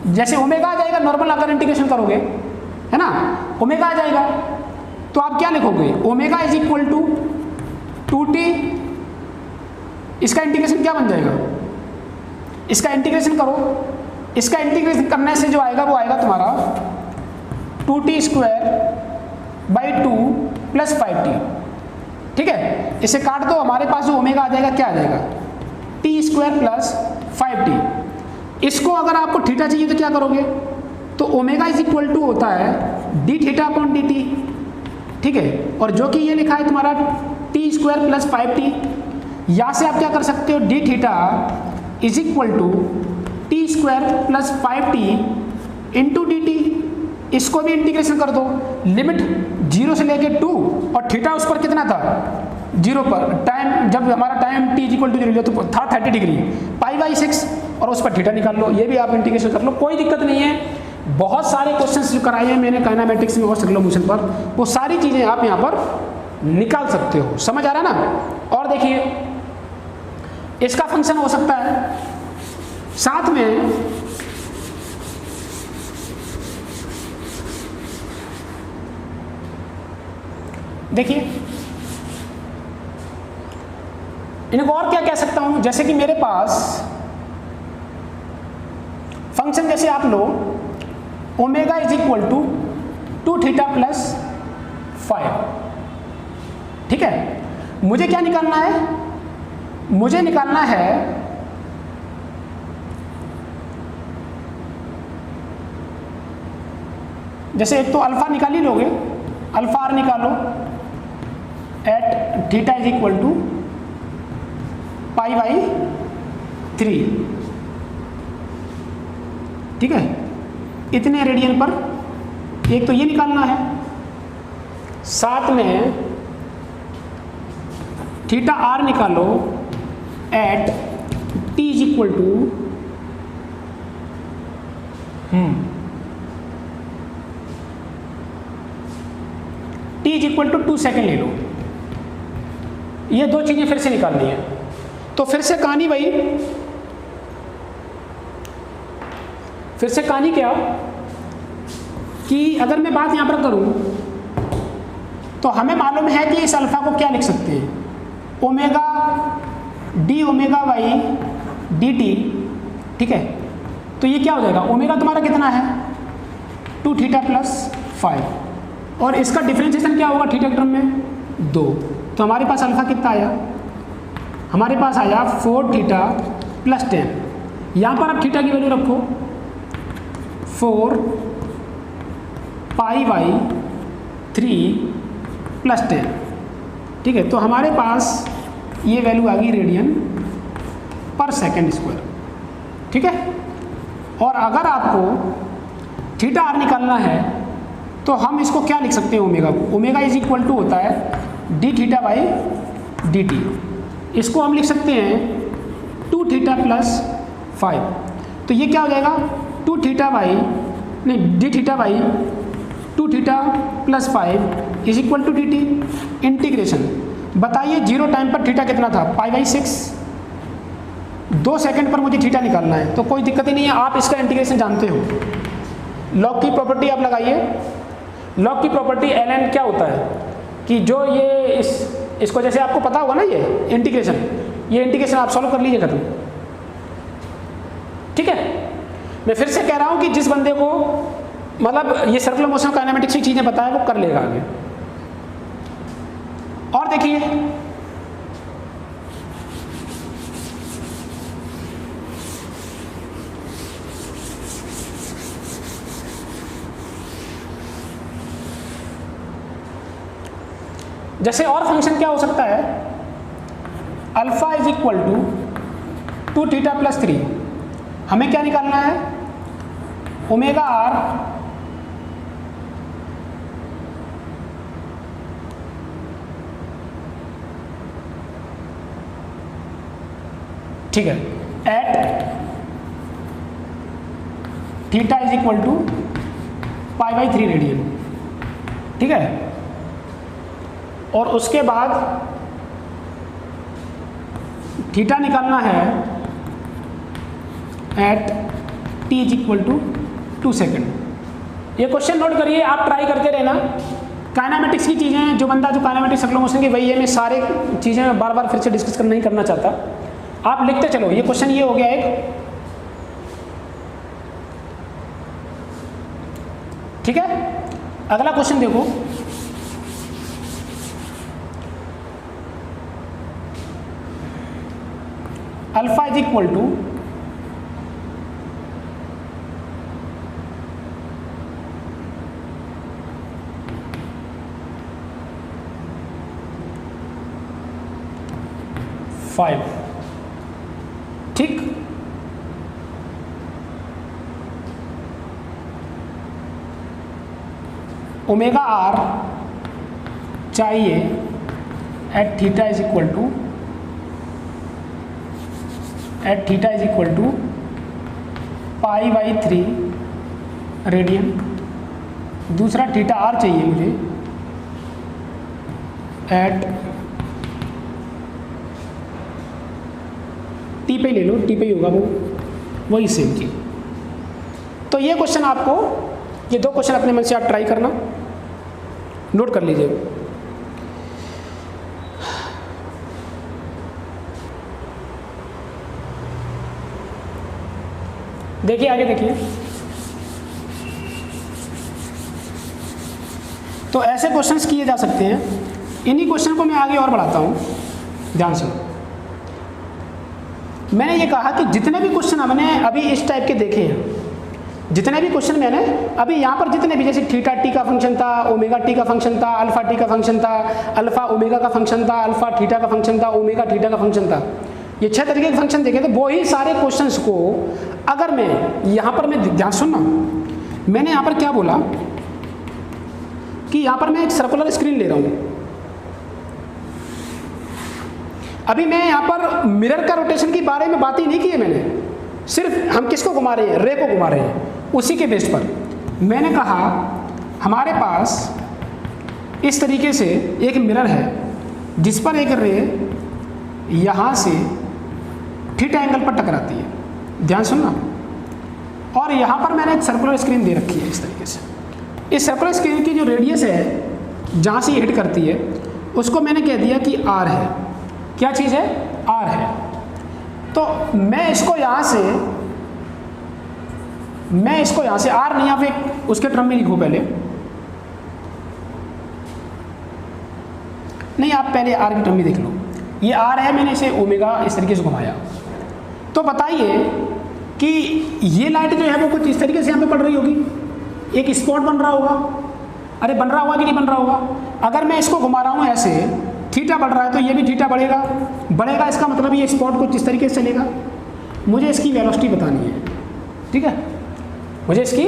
जैसे ओमेगा आ जाएगा नॉर्मल, अगर इंटीग्रेशन करोगे है ना, ओमेगा आ जाएगा, तो आप क्या लिखोगे omega is equal to 2t, इसका इंटीग्रेशन क्या बन जाएगा, इसका इंटीग्रेशन करो, इसका इंटीग्रेशन करने से जो आएगा वो आएगा तुम्हारा 2t square by 2 plus 5t, ठीक है। इसे काट दो, हमारे पास जो ओमेगा आ जाएगा क्या आ जाएगा t स्क्वायर प्लस 5t। इसको अगर आपको थीटा चाहिए तो क्या करोगे, तो ओमेगा इज इक्वल टू होता है D theta upon D T, ठीक है। और जो कि ये लिखा है तुम्हारा t स्क्वायर प्लस 5t, यहाँ से आप क्या कर सकते हो D theta is equal to T square plus 5t into D T. इसको भी इंटीग्रेशन कर दो, लिमिट 0 से लेके 2, और थीटा उस पर कितना था 0 पर, टाइम जब हमारा time t is equal to 0 तो था 30 डिग्री, पाई बाई 6, और उस पर थीटा निकाल लो, ये भी आप इंटीग्रेशन कर लो, कोई दिक्कत नहीं है। बहुत सारे क्वेश्चंस जो कराए हैं मैंने काइनेमेटिक्स में और सर्कुलर मोशन पर, वो सारी चीज़ें आप यहाँ पर निकाल सकते हो, समझ आ रहा है ना। और देखिए इसका फंक्शन हो सकता है, साथ में देखिए इनको और क्या कह सकता हूं, जैसे कि मेरे पास फंक्शन जैसे आप लो omega is equal to 2 theta plus 5, ठीक है। मुझे क्या निकालना है, मुझे निकालना है जैसे एक तो अल्फा निकाल ही लोगे, अल्फा आर निकालो at theta is equal to pi by 3, ठीक है, इतने रेडियन पर। एक तो ये निकालना है, साथ में थीटा आर निकालो at T is equal to T is equal to 2 second ले लो। ये दो चीजें फिर से निकालनी है, तो फिर से कहानी भाई, फिर से कहानी क्या कि अगर मैं बात यहां पर करूं तो हमें मालूम है कि इस अल्फा को क्या लिख सकते हैं, omega D omega Y D T, ठीक है। तो ये क्या हो जाएगा, ओमेगा तुम्हारा कितना है 2 थीटा प्लस 5 और इसका डिफरेंशिएशन क्या होगा थीटा के टर्म में 2। तो हमारे पास अल्फा कितना आया, हमारे पास आया 4 थीटा प्लस 10। यहाँ पर आप थीटा की वैल्यू रखो 4 पाई बाई 3 प्लस 10, ठीक है। तो हमारे पास ये वैल्यू आ गई रेडियन पर सेकेंड स्क्वायर, ठीक है। और अगर आपको थीटा आर निकालना है तो हम इसको क्या लिख सकते हैं, ओमेगा को, ओमेगा इज इक्वल टू होता है D theta by D T. इसको हम लिख सकते हैं 2 थीटा प्लस 5। तो ये क्या हो जाएगा 2 थीटा बाई नहीं D theta by 2 theta plus 5 is equal to D T. Integration बताइए 0 टाइम पर थीटा कितना था, पाई बाई 6। 2 सेकंड पर मुझे थीटा निकालना है, तो कोई दिक्कत ही नहीं है, आप इसका इंटीग्रेशन जानते हो। लॉग की प्रॉपर्टी आप लगाइए, लॉग की प्रॉपर्टी ln क्या होता है कि जो ये इसको जैसे आपको पता होगा ना, ये इंटीग्रेशन आप सॉल्व कर लीजिए, खत्म, ठीक है। मैं फिर से कह रहा हूँ कि जिस बंदे को मतलब ये सर्कुलर मोशन काइनेमेटिक्स की चीज़ें बताए वो कर लेगा आगे। और देखिए जैसे और फंक्शन क्या हो सकता है, alpha is equal to 2 theta plus 3। हमें क्या निकालना है, ओमेगा आर ठीक है at theta is equal to pi by 3 radian, ठीक है। और उसके बाद थीटा निकालना है at T is equal to 2 second. ये क्वेश्चन नोट करिए, आप ट्राई करते रहना। काइनेमेटिक्स की चीज़ें जो काइनेमेटिक्स सर्कुलर मोशन की वही है, मैं सारे चीज़ें बार बार फिर से डिस्कस नहीं करना चाहता, आप लिखते चलो। ये क्वेश्चन ये हो गया एक, ठीक है। अगला क्वेश्चन देखो, alpha is equal to five, ठीक। ओमेगा आर चाहिए at theta is equal to pi by 3 radian. दूसरा थीटा आर चाहिए मुझे एट टी पे ले लो, टी पे ही होगा वो, वही सेम चीज। तो ये क्वेश्चन आपको, ये 2 क्वेश्चन अपने मन से आप ट्राई करना, नोट कर लीजिए। देखिए आगे देखिए, तो ऐसे क्वेश्चंस किए जा सकते हैं। इन्हीं क्वेश्चन को मैं आगे और बढ़ाता हूँ, ध्यान से। मैंने ये कहा कि जितने भी क्वेश्चन हमने अभी इस टाइप के देखे हैं, जितने भी क्वेश्चन मैंने अभी यहाँ पर जितने भी, जैसे थीटा टी का फंक्शन था, ओमेगा टी का फंक्शन था, अल्फा टी का फंक्शन था, अल्फा ओमेगा का फंक्शन था, अल्फा थीटा का फंक्शन था, ओमेगा थीटा का फंक्शन था, ये 6 तरीके के फंक्शन देखे। तो वही सारे क्वेश्चंस को अगर मैं यहाँ पर, मैं ध्यान सुनना, मैंने यहाँ पर क्या बोला कि यहाँ पर मैं एक सर्कुलर स्क्रीन ले रहा हूँ। अभी मैं यहाँ पर मिरर का रोटेशन के बारे में बात ही नहीं की है मैंने, सिर्फ हम किसको घुमा रहे हैं, रे को घुमा रहे हैं। उसी के बेस पर मैंने कहा हमारे पास इस तरीके से एक मिरर है जिस पर एक रे यहाँ से थीटा एंगल पर टकराती है, ध्यान सुनना। और यहाँ पर मैंने एक सर्कुलर स्क्रीन दे रखी है इस तरीके से। इस सर्कुलर स्क्रीन की जो रेडियस है जहाँ से ये हिट करती है उसको मैंने कह दिया कि आर है, क्या चीज़ है, आर है। तो मैं इसको यहाँ से आर नहीं, यहाँ पे उसके टर्म में लिखो पहले, नहीं आप पहले आर की टर्म में देख लो। ये आर है, मैंने इसे ओमेगा इस तरीके से घुमाया। तो बताइए कि ये लाइट जो है वो कुछ इस तरीके से यहाँ पे पड़ रही होगी, एक स्पॉट बन रहा होगा। अरे बन रहा होगा कि नहीं बन रहा होगा? अगर मैं इसको घुमा रहा हूँ ऐसे, थीटा बढ़ रहा है तो ये भी थीटा बढ़ेगा, इसका मतलब ये स्पॉट कुछ इस तरीके से चलेगा। मुझे इसकी वेलोसिटी बतानी है, ठीक है, मुझे इसकी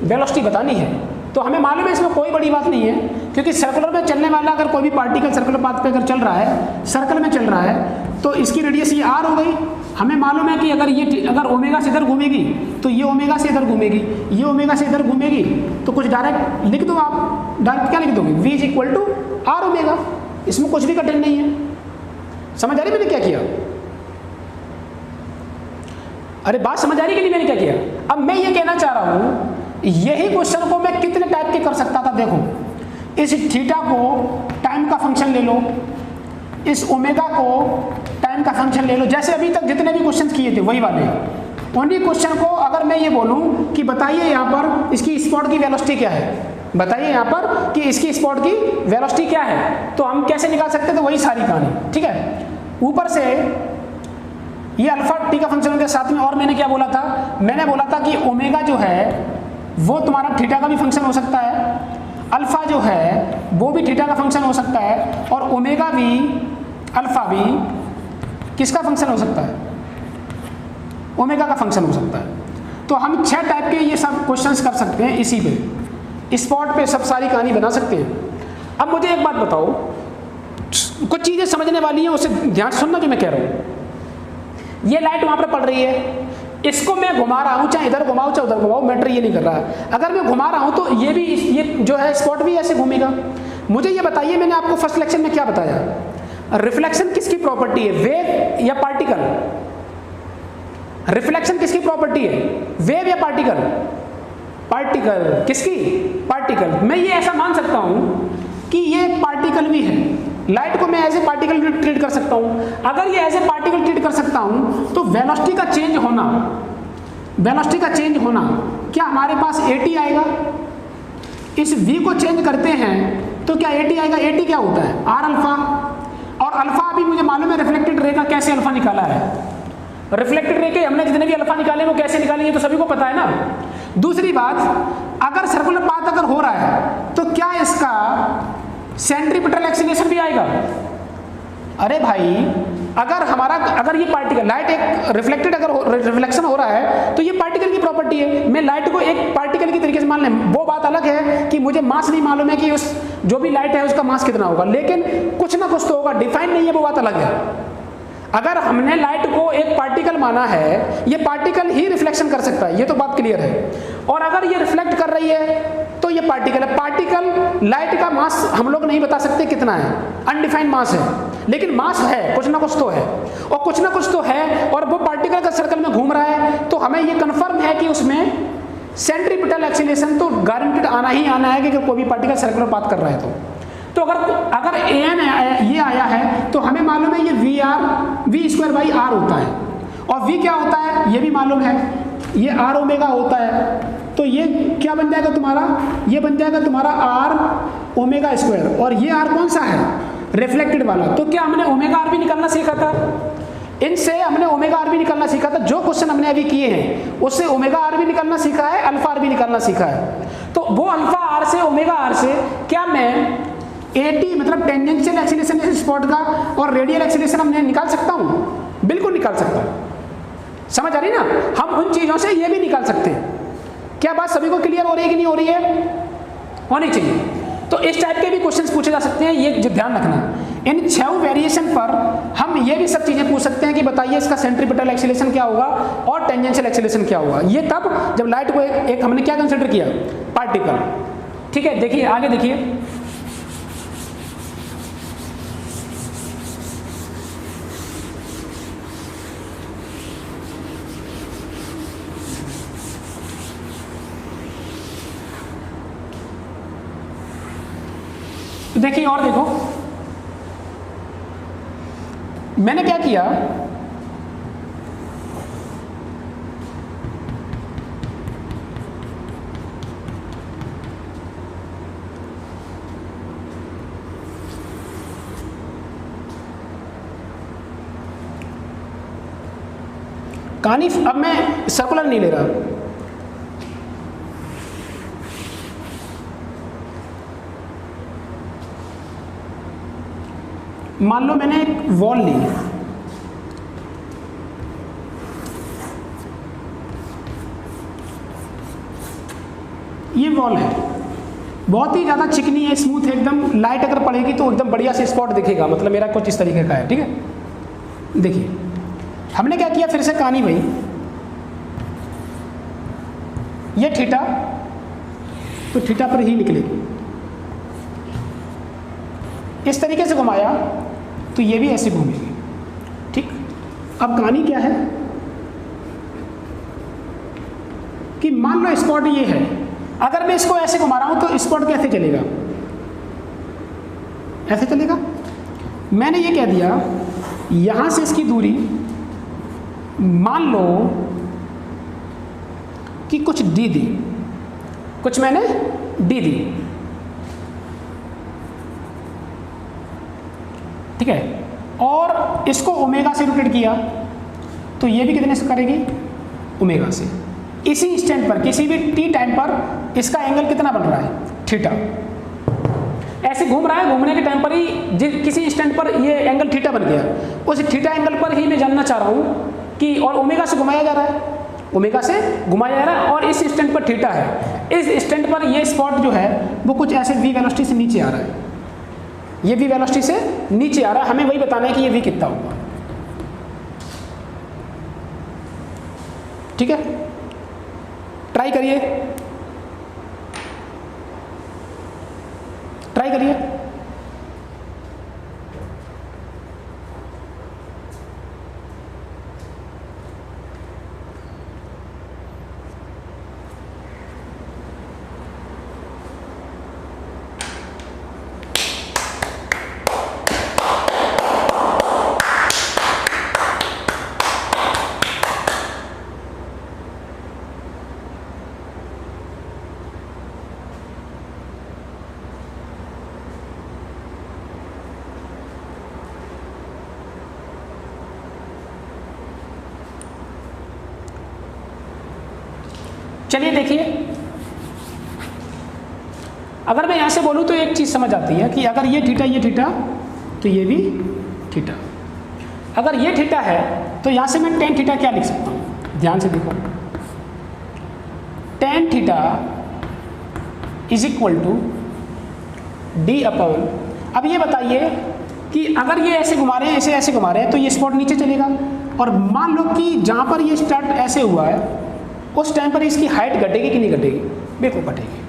वेलोसिटी बतानी है। तो हमें मालूम है इसमें कोई बड़ी बात नहीं है, क्योंकि सर्कुलर में चलने वाला अगर कोई भी पार्टिकल सर्कुलर पाथ पे अगर चल रहा है, सर्कल में चल रहा है, तो इसकी रेडियस ये आर हो गई। हमें मालूम है कि अगर ओमेगा से इधर घूमेगी तो ये ओमेगा से इधर घूमेगी, ये ओमेगा से इधर घूमेगी, तो कुछ डायरेक्ट लिख दो आप। डायरेक्ट क्या लिख दोगे? v is equal to R omega. इसमें कुछ भी कठिन नहीं है। समझ आ रही मैंने क्या किया? अरे बात समझ आ रही कि नहीं मैंने क्या किया? अब मैं ये कहना चाह रहा हूं, यही क्वेश्चन को मैं कितने टाइप के कर सकता था। देखो, इस थीटा को टाइम का फंक्शन ले लो, इस ओमेगा को टाइम का फंक्शन ले लो, जैसे अभी तक जितने भी क्वेश्चन किए थे वही वाले। उन्हीं क्वेश्चन को अगर मैं ये बोलूं कि बताइए यहाँ पर इसकी स्पॉट की वेलोसिटी क्या है, बताइए यहाँ पर कि इसकी स्पॉट की वेलोसिटी क्या है, तो हम कैसे निकाल सकते थे? वही सारी कहानी, ठीक है। ऊपर से ये अल्फा टी का फंक्शन के साथ में, और मैंने क्या बोला था? मैंने बोला था कि ओमेगा जो है वो तुम्हारा थीटा का भी फंक्शन हो सकता है, अल्फा जो है वो भी थीटा का फंक्शन हो सकता है, और ओमेगा भी, अल्फा भी किसका फंक्शन हो सकता है? ओमेगा का फंक्शन हो सकता है। तो हम 6 टाइप के ये सब क्वेश्चंस कर सकते हैं, इसी पे स्पॉट पे सब सारी कहानी बना सकते हैं। अब मुझे एक बात बताओ, कुछ चीजें समझने वाली हैं, उसे ध्यान से सुनना जो मैं कह रहा हूं। ये लाइट वहां पर पड़ रही है, इसको मैं घुमा रहा हूं, चाहे इधर घुमाओ चाहे उधर घुमाओ, मैटर ये नहीं कर रहा है। अगर मैं घुमा रहा हूं तो ये जो है स्पॉट भी ऐसे घूमेगा। मुझे ये बताइए, मैंने आपको फर्स्ट लेक्चर में क्या बताया? रिफ्लेक्शन किसकी प्रॉपर्टी है, वेव या पार्टिकल? रिफ्लेक्शन किसकी प्रॉपर्टी है, वेव या पार्टिकल? पार्टिकल। किसकी? पार्टिकल। मैं ये ऐसा मान सकता हूं कि ये पार्टिकल भी है, लाइट को मैं एज ए पार्टिकल ट्रीट कर सकता हूं। अगर ये एज ए पार्टिकल ट्रीट कर सकता हूं तो वेलोसिटी का चेंज होना क्या हमारे पास AT आएगा? इस V को चेंज करते हैं तो क्या AT आएगा? AT क्या होता है? R alpha. और अल्फा भी मुझे मालूम है रिफ्लेक्टेड रे का कैसे अल्फा निकाला है। रिफ्लेक्टेड रे के हमने जितने भी अल्फा निकाले वो कैसे निकालेंगे तो सभी को पता है ना। दूसरी बात, अगर सर्कुलर पाथ अगर हो रहा है तो क्या इसका सेंट्रीपिटल एक्सीलरेशन भी आएगा? अरे भाई, अगर ये पार्टिकल लाइट एक रिफ्लेक्टेड अगर रिफ्लेक्शन हो रहा है तो ये पार्टिकल की प्रॉपर्टी है। मैं लाइट को एक पार्टिकल की तरीके से मान लें, वो बात अलग है कि मुझे मास नहीं मालूम है कि उस जो भी लाइट है उसका मास कितना होगा, लेकिन कुछ ना कुछ तो होगा, डिफाइन नहीं है, वो बात अलग है। अगर हमने लाइट को एक पार्टिकल माना है, ये पार्टिकल ही रिफ्लेक्शन कर सकता है, ये तो बात क्लियर है। और अगर ये रिफ्लेक्ट कर रही है तो ये पार्टिकल है। पार्टिकल लाइट का मास हम लोग नहीं बता सकते कितना है, अनडिफाइंड मास है, लेकिन मास है, कुछ ना कुछ तो है, और कुछ ना कुछ तो है, और वो पार्टिकल का सर्कल में घूम रहा है, तो हमें ये कंफर्म है कि उसमें सेंट्रीपिटल एक्सीलरेशन तो गारंटेड आना ही आना है कि कोई भी पार्टिकल सर्कुलर पाथ कर रहा है तो अगर an ये आया है तो हमें मालूम है ये v²/r होता है, और v क्या होता है ये भी मालूम है, ये r ओमेगा होता है। तो ये क्या बन जाएगा तुम्हारा? ये बन जाएगा तुम्हारा r ओमेगा स्क्वायर, और ये r कौन सा है? रिफ्लेक्टेड वाला। तो क्या हमने ओमेगा r भी निकालना सीखा था? इनसे हमने ओमेगा r भी निकालना सीखा था। जो क्वेश्चन हमने अभी किए हैं उससे ओमेगा r भी निकालना सीखा है, अल्फा r भी निकालना सीखा है। तो वो अल्फा r से ओमेगा r से क्या मैं AT मतलब टेंजेंशियल एक्सीलरेशन इस स्पॉट का और रेडियल एक्सीलरेशन हमने निकाल सकता हूं? बिल्कुल निकाल सकता हूं। समझ आ रही ना? हम उन चीजों से ये भी निकाल सकते हैं। क्या बात सभी को क्लियर हो रही है कि नहीं हो रही है? होनी चाहिए। तो इस टाइप के भी क्वेश्चंस पूछे जा सकते हैं, ये जो ध्यान रखना। इन 6 वेरिएशन पर हम ये भी सब चीजें पूछ सकते हैं कि बताइए इसका सेंट्रीपिटल एक्सीलरेशन क्या होगा और टेंजेंशियल एक्सीलरेशन क्या होगा। ये तब जब लाइट को एक हमने क्या कंसिडर किया? पार्टिकल। ठीक है, देखिए आगे देखिए। देखिए और देखो, मैंने क्या किया, कहानी अब मैं सर्कुलर नहीं ले रहा, मान लो मैंने एक वॉल ली, ये वॉल है, बहुत ही ज़्यादा चिकनी है, स्मूथ है एकदम, लाइट अगर पड़ेगी तो एकदम बढ़िया से स्पॉट दिखेगा, मतलब मेरा कुछ इस तरीके का है, ठीक है। देखिए हमने क्या किया, फिर से कहानी वही, ये थीटा तो थीटा पर ही निकलेगी, इस तरीके से घुमाया तो ये भी ऐसे घूमेगी, ठीक। अब कहानी क्या है कि मान लो स्पॉट ये है, अगर मैं इसको ऐसे घुमा रहा हूं तो स्पॉट कैसे चलेगा, ऐसे चलेगा। मैंने ये कह दिया यहां से इसकी दूरी मान लो कि कुछ डी दी, कुछ मैंने डी दी, ठीक है, और इसको ओमेगा से रोटेट किया तो ये भी कितने से करेगी, ओमेगा से। इसी इंस्टेंट पर किसी भी टी टाइम पर इसका एंगल कितना बन रहा है, थीटा, ऐसे घूम रहा है, घूमने के टाइम पर ही किसी इंस्टेंट पर ये एंगल थीटा बन गया, उस थीटा एंगल पर ही मैं जानना चाह रहा हूँ कि, और ओमेगा से घुमाया जा रहा है, ओमेगा से घुमाया जा रहा है, और इस इंस्टेंट पर थीटा है, इस इंस्टेंट पर ये स्पॉट जो है वो कुछ ऐसे v वेलोसिटी से नीचे आ रहा है, ये v वेलोसिटी से नीचे आ रहा है, हमें वही बताना है कि ये v कितना होगा, ठीक है। ट्राई करिए, ट्राई करिए, चलिए देखिए, अगर मैं यहां से बोलूं तो एक चीज समझ आती है कि अगर ये थीटा तो ये भी थीटा, अगर ये थीटा है तो यहां से मैं टेन थीटा क्या लिख सकता हूं, ध्यान से देखो, tan theta is equal to D upon, अब ये बताइए कि अगर ये ऐसे घुमा रहे हैं, ऐसे घुमा रहे हैं तो ये स्पॉट नीचे चलेगा, और मान लो कि जहां पर ये स्टार्ट ऐसे हुआ है उस टाइम पर इसकी हाइट घटेगी कि नहीं घटेगी, बिल्कुल घटेगी।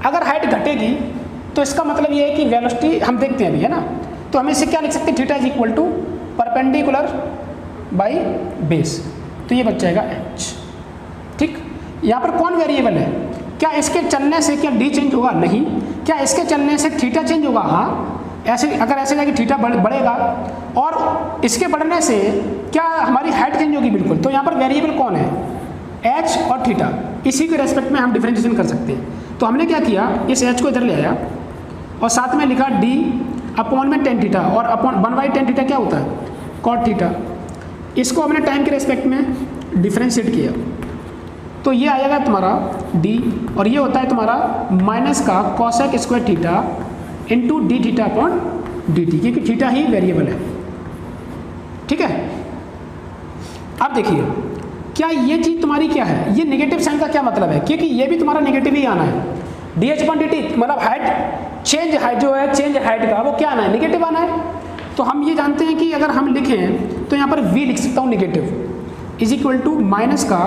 अगर हाइट घटेगी तो इसका मतलब ये है कि वेलोसिटी हम देखते हैं अभी, है ना, तो हम इसे क्या लिख सकते हैं, theta is equal to perpendicular by base, तो ये बच जाएगा h, ठीक। यहाँ पर कौन वेरिएबल है, क्या इसके चलने से क्या डी चेंज होगा, नहीं। क्या इसके चलने से थीटा चेंज होगा, हाँ। ऐसे अगर ऐसे जाके थीटा बढ़ेगा, और इसके बढ़ने से क्या हमारी हाइट चेंज होगी, बिल्कुल। तो यहाँ पर वेरिएबल कौन है, h और थीटा, इसी के रेस्पेक्ट में हम डिफरेंशिएशन कर सकते हैं। तो हमने क्या किया, इस h को इधर ले आया और साथ में लिखा d अपॉन में टेन थीटा, और अपॉन 1/10 थीटा क्या होता है, कॉट थीटा, इसको हमने टाइम के रेस्पेक्ट में डिफरेंशिएट किया, तो ये आएगा तुम्हारा d, और ये होता है तुम्हारा माइनस का cosec square theta into D theta upon D T, क्योंकि थीटा ही वेरिएबल है, ठीक है। अब देखिए क्या ये चीज़ तुम्हारी क्या है, ये नेगेटिव साइन का क्या मतलब है, क्योंकि ये भी तुम्हारा नेगेटिव ही आना है, D H upon D T, मतलब हाइट चेंज, हाइट जो है चेंज हाइट का वो क्या आना है, नेगेटिव आना है। तो हम ये जानते हैं कि अगर हम लिखें तो यहाँ पर v लिख सकता हूँ negative, is equal to minus का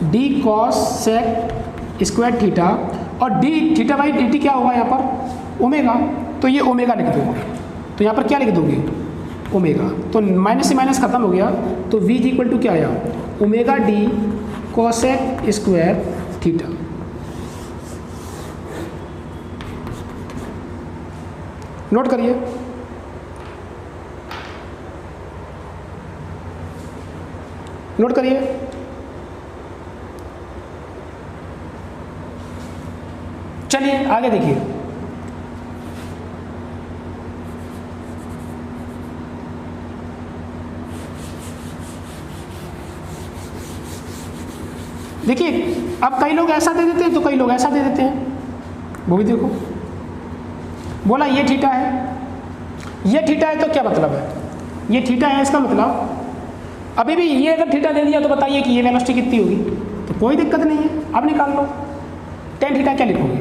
D cos sec square theta, और D theta by D T क्या होगा यहाँ पर, ओमेगा, तो ये ओमेगा लिख दोगे, तो यहाँ पर क्या लिख दोगे, ओमेगा, तो माइनस से माइनस खत्म हो गया, तो v इज इक्वल टू क्या आया, omega D cosec square theta. Note करिए, नोट करिए। चलिए आगे देखिए, देखिए अब कई लोग ऐसा दे देते हैं तो कई लोग ऐसा दे देते हैं, वो भी देखो। बोला ये थीटा है, ये थीटा है तो क्या मतलब है, ये थीटा है, इसका मतलब अभी भी ये अगर थीटा दे दिया तो बताइए कि ये वेलोसिटी कितनी होगी, तो कोई दिक्कत नहीं है, अब निकाल लो। टेन थीटा क्या लिखोगे,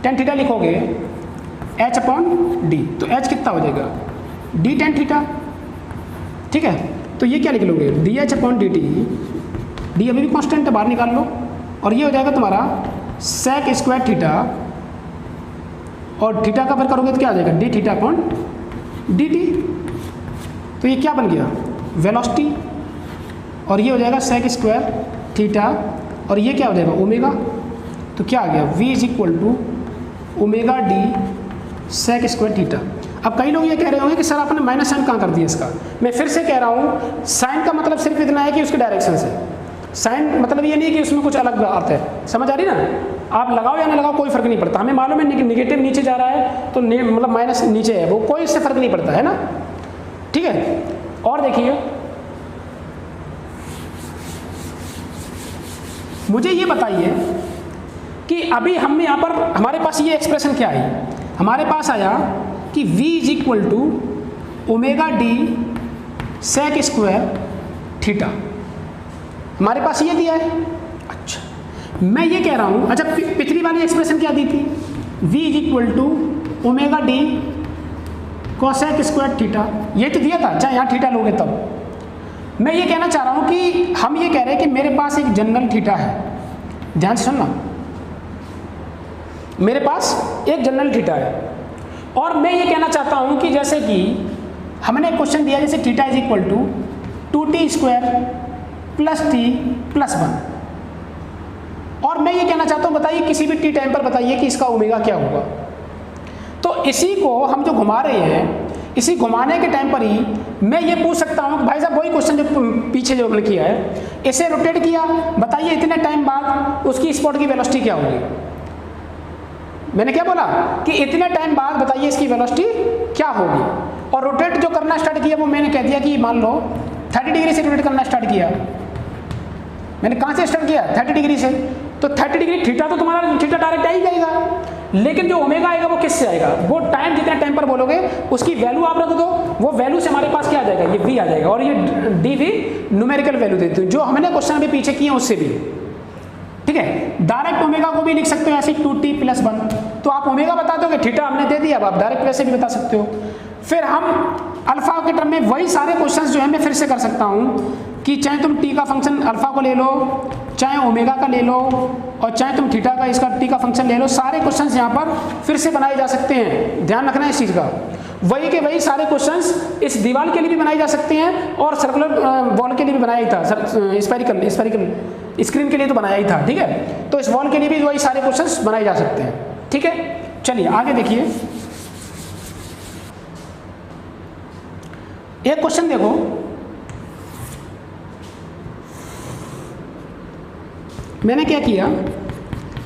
टेन थीटा लिखोगे h अपॉन डी, तो h कितना हो जाएगा, d टेन थीटा, ठीक है। तो ये क्या लिख लोगे, D H upon D T, D अभी भी कांस्टेंट है, बाहर निकाल लो, और ये हो जाएगा तुम्हारा सेक स्क्वायर थीटा, और थीटा का फिर करोगे तो क्या आ जाएगा, D theta upon D T. तो ये क्या बन गया, वेलोसिटी, और ये हो जाएगा सेक स्क्वायर थीटा, और ये क्या हो जाएगा ओमेगा। तो क्या आ गया, v is equal to omega D sec square theta. अब कई लोग ये कह रहे होंगे कि सर आपने माइनस साइन कहाँ कर दिया इसका, मैं फिर से कह रहा हूँ, साइन का मतलब सिर्फ इतना है कि उसके डायरेक्शन से, साइन मतलब ये नहीं कि उसमें कुछ अलग अर्थ है, समझ आ रही ना। आप लगाओ या ना लगाओ कोई फर्क नहीं पड़ता, हमें मालूम है निगेटिव नीचे जा रहा है तो मतलब माइनस नीचे है, वो कोई इससे फर्क नहीं पड़ता है ना, ठीक है। और देखिए मुझे ये बताइए कि अभी हम यहाँ पर हमारे पास ये एक्सप्रेशन क्या आई, हमारे पास आया कि v is equal to omega D sec square theta, हमारे पास ये दिया है। अच्छा मैं ये कह रहा हूँ, अच्छा पिछली वाली एक्सप्रेशन क्या दी थी, v is equal to omega D cosec square theta, ये तो दिया था, चाहे यहाँ थीटा लोगे तब। मैं ये कहना चाह रहा हूँ कि हम ये कह रहे हैं कि मेरे पास एक जनरल थीटा है, ध्यान से सुनना, मेरे पास एक जनरल थीटा है, और मैं ये कहना चाहता हूँ कि जैसे कि हमने क्वेश्चन दिया जैसे theta is equal to 2t square plus T plus 1, और मैं ये कहना चाहता हूँ बताइए किसी भी टी टाइम पर बताइए कि इसका ओमेगा क्या होगा। तो इसी को हम जो घुमा रहे हैं, इसी घुमाने के टाइम पर ही मैं ये पूछ सकता हूँ कि भाई साहब वही क्वेश्चन जो पीछे जो हमने किया है, इसे रोटेट किया, बताइए इतने टाइम बाद उसकी स्पॉट की वेलोसिटी क्या होगी। मैंने क्या बोला कि इतने टाइम बाद बताइए इसकी वेलोसिटी क्या होगी, और रोटेट जो करना स्टार्ट किया वो मैंने कह दिया कि मान लो 30 डिग्री से रोटेट करना स्टार्ट किया। मैंने कहाँ से स्टार्ट किया, 30 डिग्री से, तो 30 डिग्री थीटा तो तुम्हारा थीटा डायरेक्ट आ ही जाएगा, लेकिन जो ओमेगा आएगा वो किससे आएगा, वो टाइम जितने टाइम पर बोलोगे उसकी वैल्यू आप रख दो, वो वैल्यू से हमारे पास क्या आ जाएगा, ये v आ जाएगा, और ये डी भी न्यूमेरिकल वैल्यू देती हूँ जो हमने क्वेश्चन अभी पीछे किए उससे भी, ठीक है। डायरेक्ट ओमेगा को भी लिख सकते हो ऐसे 2t प्लस 1, तो आप ओमेगा बता दोगे, थीटा हमने दे दिया, अब आप डायरेक्ट वैसे भी बता सकते हो। फिर हम अल्फा के टर्म में वही सारे क्वेश्चंस जो है मैं फिर से कर सकता हूँ कि चाहे तुम t का फंक्शन अल्फा को ले लो, चाहे ओमेगा का ले लो, और चाहे तुम थीटा का इसका t का फंक्शन ले लो, सारे क्वेश्चंस यहाँ पर फिर से बनाए जा सकते हैं, ध्यान रखना है इस चीज़ का। वही के वही सारे क्वेश्चंस इस दीवार के लिए भी बनाए जा सकते हैं और सर्कुलर वॉल के लिए भी बनाया ही था, स्फेरिकल स्क्रीन के लिए तो बनाया ही था, ठीक है। तो इस वॉल के लिए भी वही सारे क्वेश्चंस बनाए जा सकते हैं, ठीक है। चलिए आगे देखिए, एक क्वेश्चन देखो, मैंने क्या किया,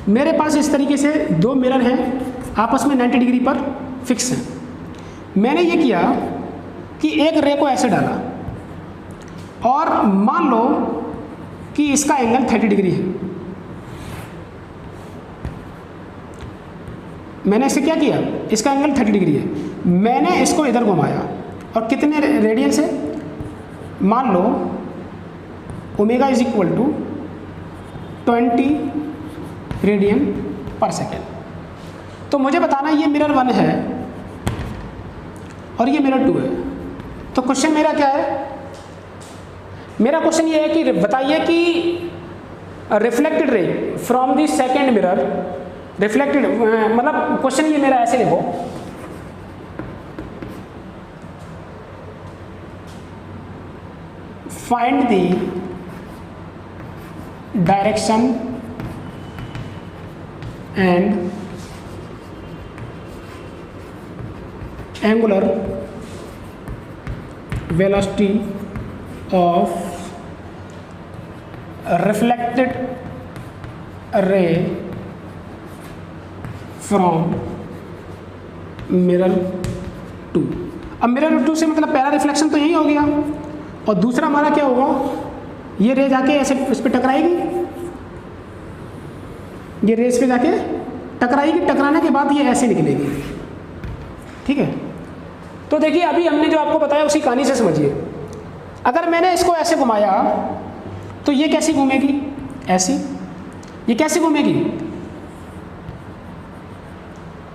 मेरे पास इस तरीके से दो मिरर हैं आपस में 90 डिग्री पर फिक्स हैं। मैंने ये किया कि एक रे को ऐसे डाला और मान लो कि इसका एंगल 30 डिग्री है। मैंने इसे क्या किया, इसका एंगल 30 डिग्री है, मैंने इसको इधर घुमाया और कितने रेडियन से, मान लो omega is equal to 20 radian per second. तो मुझे बताना ये मिरर 1 है और ये मिरर 2 है। तो क्वेश्चन मेरा क्या है, मेरा क्वेश्चन ये है कि बताइए कि reflected ray from the second mirror, reflected मतलब क्वेश्चन ये मेरा ऐसे लिखो, find the direction and angular velocity of reflected ray from mirror two. अब मिरर टू से मतलब पहला रिफ्लेक्शन तो यही हो गया, और दूसरा हमारा क्या होगा, ये रे जाके ऐसे इस पर टकराएगी, ये रे इस पे जाके टकराएगी, टकराने के बाद ये ऐसे निकलेगी। ठीक है, तो देखिए अभी हमने जो आपको बताया उसी कहानी से समझिए। अगर मैंने इसको ऐसे घुमाया तो ये कैसी घूमेगी, ऐसी। ये कैसे घूमेगी,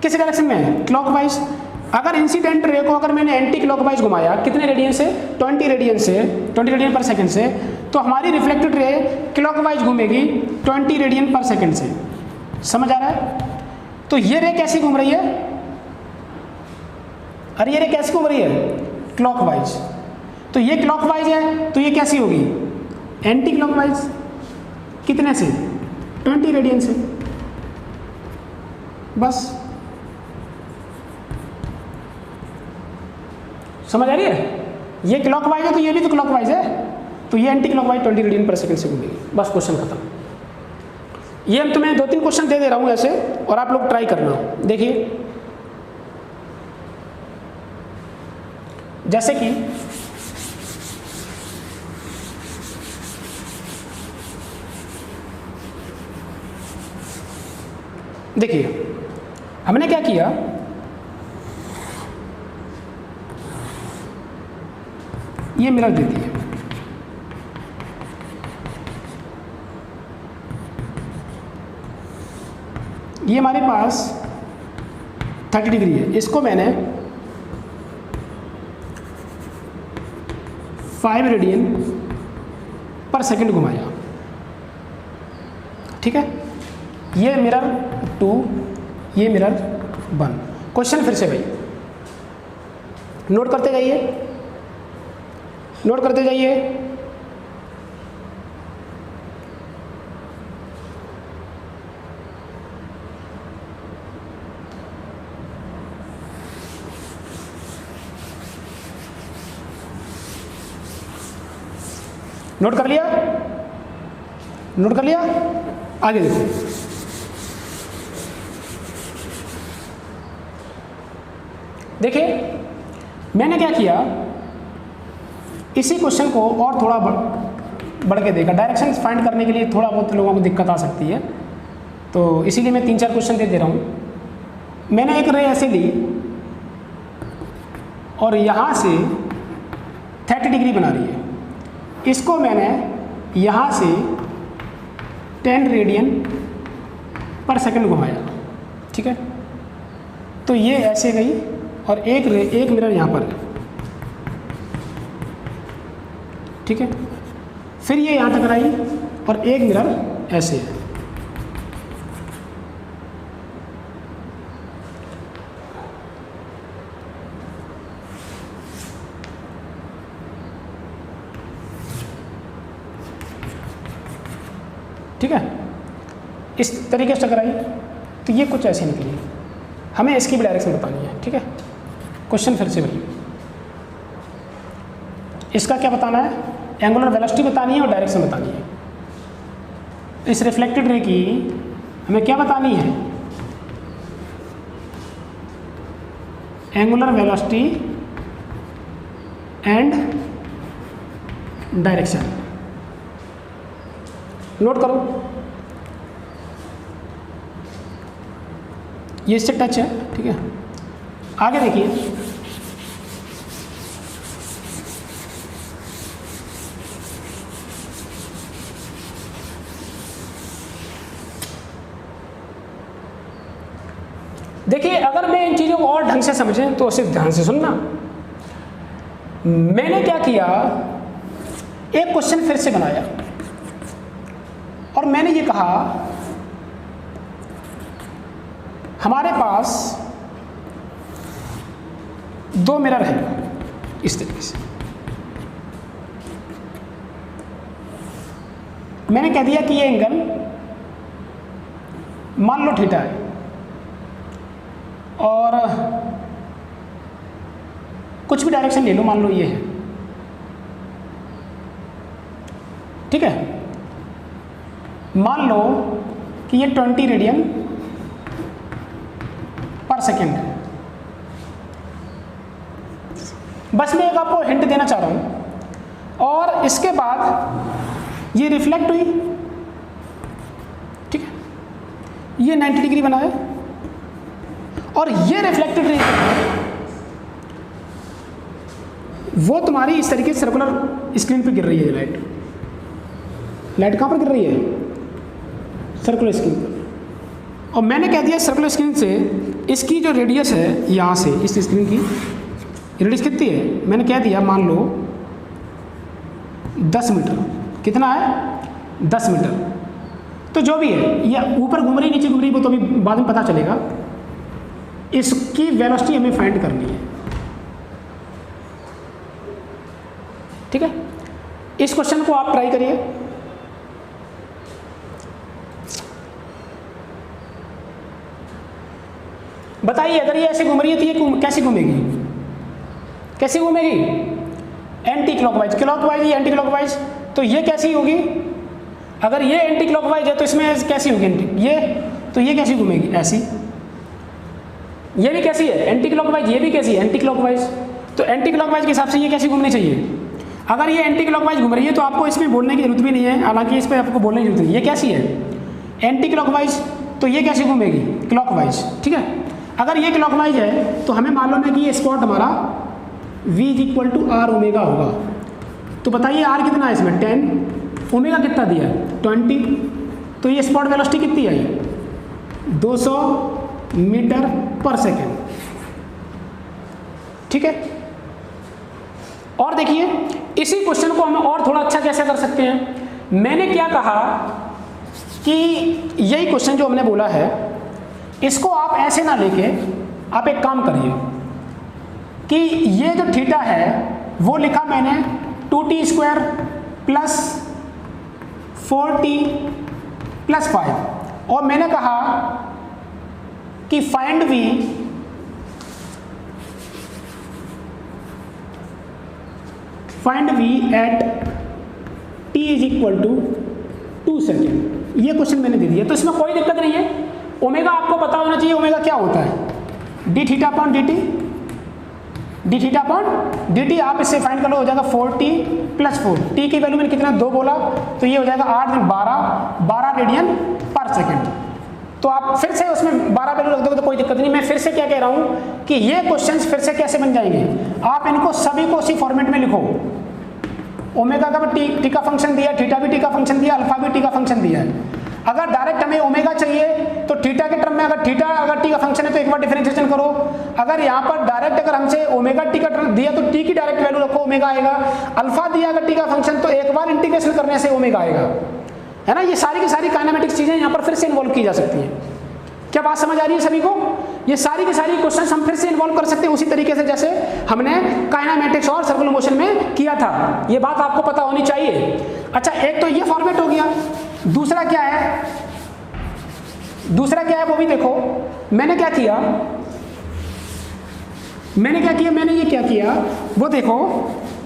किस डायरेक्शन में, क्लॉकवाइज। अगर इंसिडेंट रे को अगर मैंने एंटी क्लॉकवाइज घुमाया, कितने रेडियन से, 20 रेडियन से, 20 रेडियन पर सेकंड से, तो हमारी रिफ्लेक्टेड रे क्लॉकवाइज घूमेगी 20 रेडियन पर सेकंड से। समझ आ रहा है? तो ये रे कैसी घूम रही है, अरे ये रे कैसी घूम रही है, क्लॉकवाइज। तो ये क्लॉकवाइज है तो ये कैसी होगी, एंटी क्लॉकवाइज। कितने से, 20 रेडियन से। बस समझ आ रही है? ये क्लॉकवाइज है तो ये भी तो क्लॉकवाइज है, तो ये एंटी क्लॉकवाइज 20 रेडियन पर सेकंड से घूमेगी। बस क्वेश्चन खत्म। ये हम तुम्हें 2-3 क्वेश्चन दे रहा हूं ऐसे, और आप लोग ट्राई करना। देखिए जैसे कि देखिए हमने क्या किया, ये मिरर दे दिए, ये हमारे पास 30 डिग्री है, इसको मैंने 5 रेडियन पर सेकंड घुमाया। ठीक है, ये मिरर 2, ये मिरर 1। क्वेश्चन फिर से भाई नोट करते जाइए, नोट करते जाइए। नोट कर लिया, नोट कर लिया, आगे देखो। देखिए मैंने क्या किया, इसी क्वेश्चन को और थोड़ा बढ़ के देखा। डायरेक्शन फाइंड करने के लिए थोड़ा बहुत लोगों को दिक्कत आ सकती है, तो इसीलिए मैं 3-4 क्वेश्चन दे रहा हूँ। मैंने एक रे ऐसे ली और यहाँ से 30 डिग्री बना रही है, इसको मैंने यहाँ से 10 रेडियन पर सेकंड घुमाया। ठीक है, तो ये ऐसे गई और एक मिरर यहाँ पर है। ठीक है, फिर ये यहाँ टकराई और एक मिरर ऐसे है। ठीक है, इस तरीके से टकराई तो ये कुछ ऐसी निकली। हमें इसकी भी डायरेक्शन बतानी है। ठीक है, क्वेश्चन फिर से वही, इसका क्या बताना है, एंगुलर वेलोसिटी बतानी है और डायरेक्शन बतानी है। इस रिफ्लेक्टेड रे की हमें क्या बतानी है, angular velocity and direction. Note करो, ये इससे टच है। ठीक है, आगे देखिए, देखिए अगर मैं इन चीज़ों को और ढंग से समझें तो सिर्फ ध्यान से सुनना। मैंने क्या किया, एक क्वेश्चन फिर से बनाया और मैंने ये कहा हमारे पास 2 मिरर हैं इस तरीके से। मैंने कह दिया कि ये एंगल मान लो थीटा है और कुछ भी डायरेक्शन ले लो, मान लो ये है। ठीक है, मान लो कि ये 20 रेडियन पर सेकेंड है। बस मैं एक आपको हिंट देना चाह रहा हूं। और इसके बाद ये रिफ्लेक्ट हुई, ठीक है, ये 90 डिग्री बना है, और ये रिफ्लेक्टेड रे वो तुम्हारी इस तरीके से सर्कुलर स्क्रीन पे गिर रही है। लाइट कहाँ पर गिर रही है? सर्कुलर स्क्रीन पर। और मैंने कह दिया सर्कुलर स्क्रीन से इसकी जो रेडियस है यहाँ से इस स्क्रीन की रेडियस कितनी है, मैंने कह दिया मान लो 10 मीटर। कितना है? 10 मीटर। तो जो भी है, ये ऊपर घूम रही नीचे घूम रही वो तो अभी बाद में पता चलेगा। इसकी वेलोसिटी हमें फाइंड करनी है, ठीक है। इस क्वेश्चन को आप ट्राई करिए। बताइए अगर ये ऐसे घूम रही है तो ये कैसे घूमेगी? कैसे घूमेगी? Anti clockwise. क्लॉकवाइज या एंटी क्लॉकवाइज, तो ये कैसी होगी? अगर ये एंटी क्लॉकवाइज है तो इसमें कैसी होगी? ये तो ये कैसी घूमेगी? ऐसी। ये भी कैसी है? Anti clockwise. ये भी कैसी है? Anti clockwise. तो एंटी क्लॉकवाइज के हिसाब से ये कैसी घूमनी चाहिए? अगर ये एंटी क्लॉकवाइज घूम रही है तो आपको इसमें बोलने की जरूरत भी नहीं है, हालांकि इस पर आपको बोलने की जरूरत नहीं है। ये कैसी है? Anti clockwise. तो ये कैसी घूमेगी? क्लॉकवाइज, ठीक है। अगर ये क्लॉकवाइज है तो हमें मालूम है कि ये स्पॉट हमारा v = r ओमेगा होगा। तो बताइए r कितना है इसमें? 10। ओमेगा कितना दिया है? 20। तो ये स्पॉट वेलोसिटी कितनी आई? 200 मीटर पर सेकेंड, ठीक है। और देखिए इसी क्वेश्चन को हम और थोड़ा अच्छा कैसे कर सकते हैं। मैंने क्या कहा कि यही क्वेश्चन जो हमने बोला है इसको आप ऐसे ना लेके आप एक काम करिए कि ये जो थीटा है वो लिखा मैंने 2t² प्लस 4t प्लस 5, और मैंने कहा कि find v at t = 2 second. ये क्वेश्चन मैंने दे दिया, तो इसमें कोई दिक्कत नहीं है। ओमेगा आपको पता होना चाहिए, ओमेगा क्या होता है? d theta upon dt। d theta upon dt आप इससे फाइंड कर लो, हो जाएगा 4t प्लस 4। t की वैल्यू मैंने कितना 2 बोला, तो ये हो जाएगा 8 × 12 रेडियन पर सेकेंड। तो आप फिर से उसमें 12 वैल्यू रख दोगे तो कोई दिक्कत नहीं। मैं फिर से क्या कह रहा हूं कि ये क्वेश्चंस फिर से कैसे बन जाएंगे, आप इनको सभी को उसी फॉर्मेट में लिखो। ओमेगा का भी टी का फंक्शन दिया, थीटा भी टी का फंक्शन दिया, अल्फा भी टी का फंक्शन दिया है। अगर डायरेक्ट हमें ओमेगा चाहिए तो थीटा के टर्म में अगर थीटा अगर टी का फंक्शन है तो एक बार डिफरेंशिएशन करो। अगर यहाँ पर डायरेक्ट अगर हमसे ओमेगा टी का टर्म दिया तो टी की डायरेक्ट वैल्यू रखो, ओमेगा आएगा। अल्फा दिया अगर टी का फंक्शन तो एक बार इंटीग्रेशन करने से ओमेगा आएगा, है ना। ये सारी की सारी काइनेमेटिक्स चीजें यहाँ पर फिर से इन्वॉल्व की जा सकती हैं। क्या बात समझ आ रही है सभी को? ये सारी की सारी क्वेश्चंस हम फिर से इन्वॉल्व कर सकते हैं उसी तरीके से जैसे हमने काइनेमेटिक्स और सर्कुलर मोशन में किया था। ये बात आपको पता होनी चाहिए। अच्छा, एक तो ये फॉर्मेट हो गया। दूसरा क्या है? दूसरा क्या है वो भी देखो। मैंने क्या किया मैंने ये क्या किया वो देखो।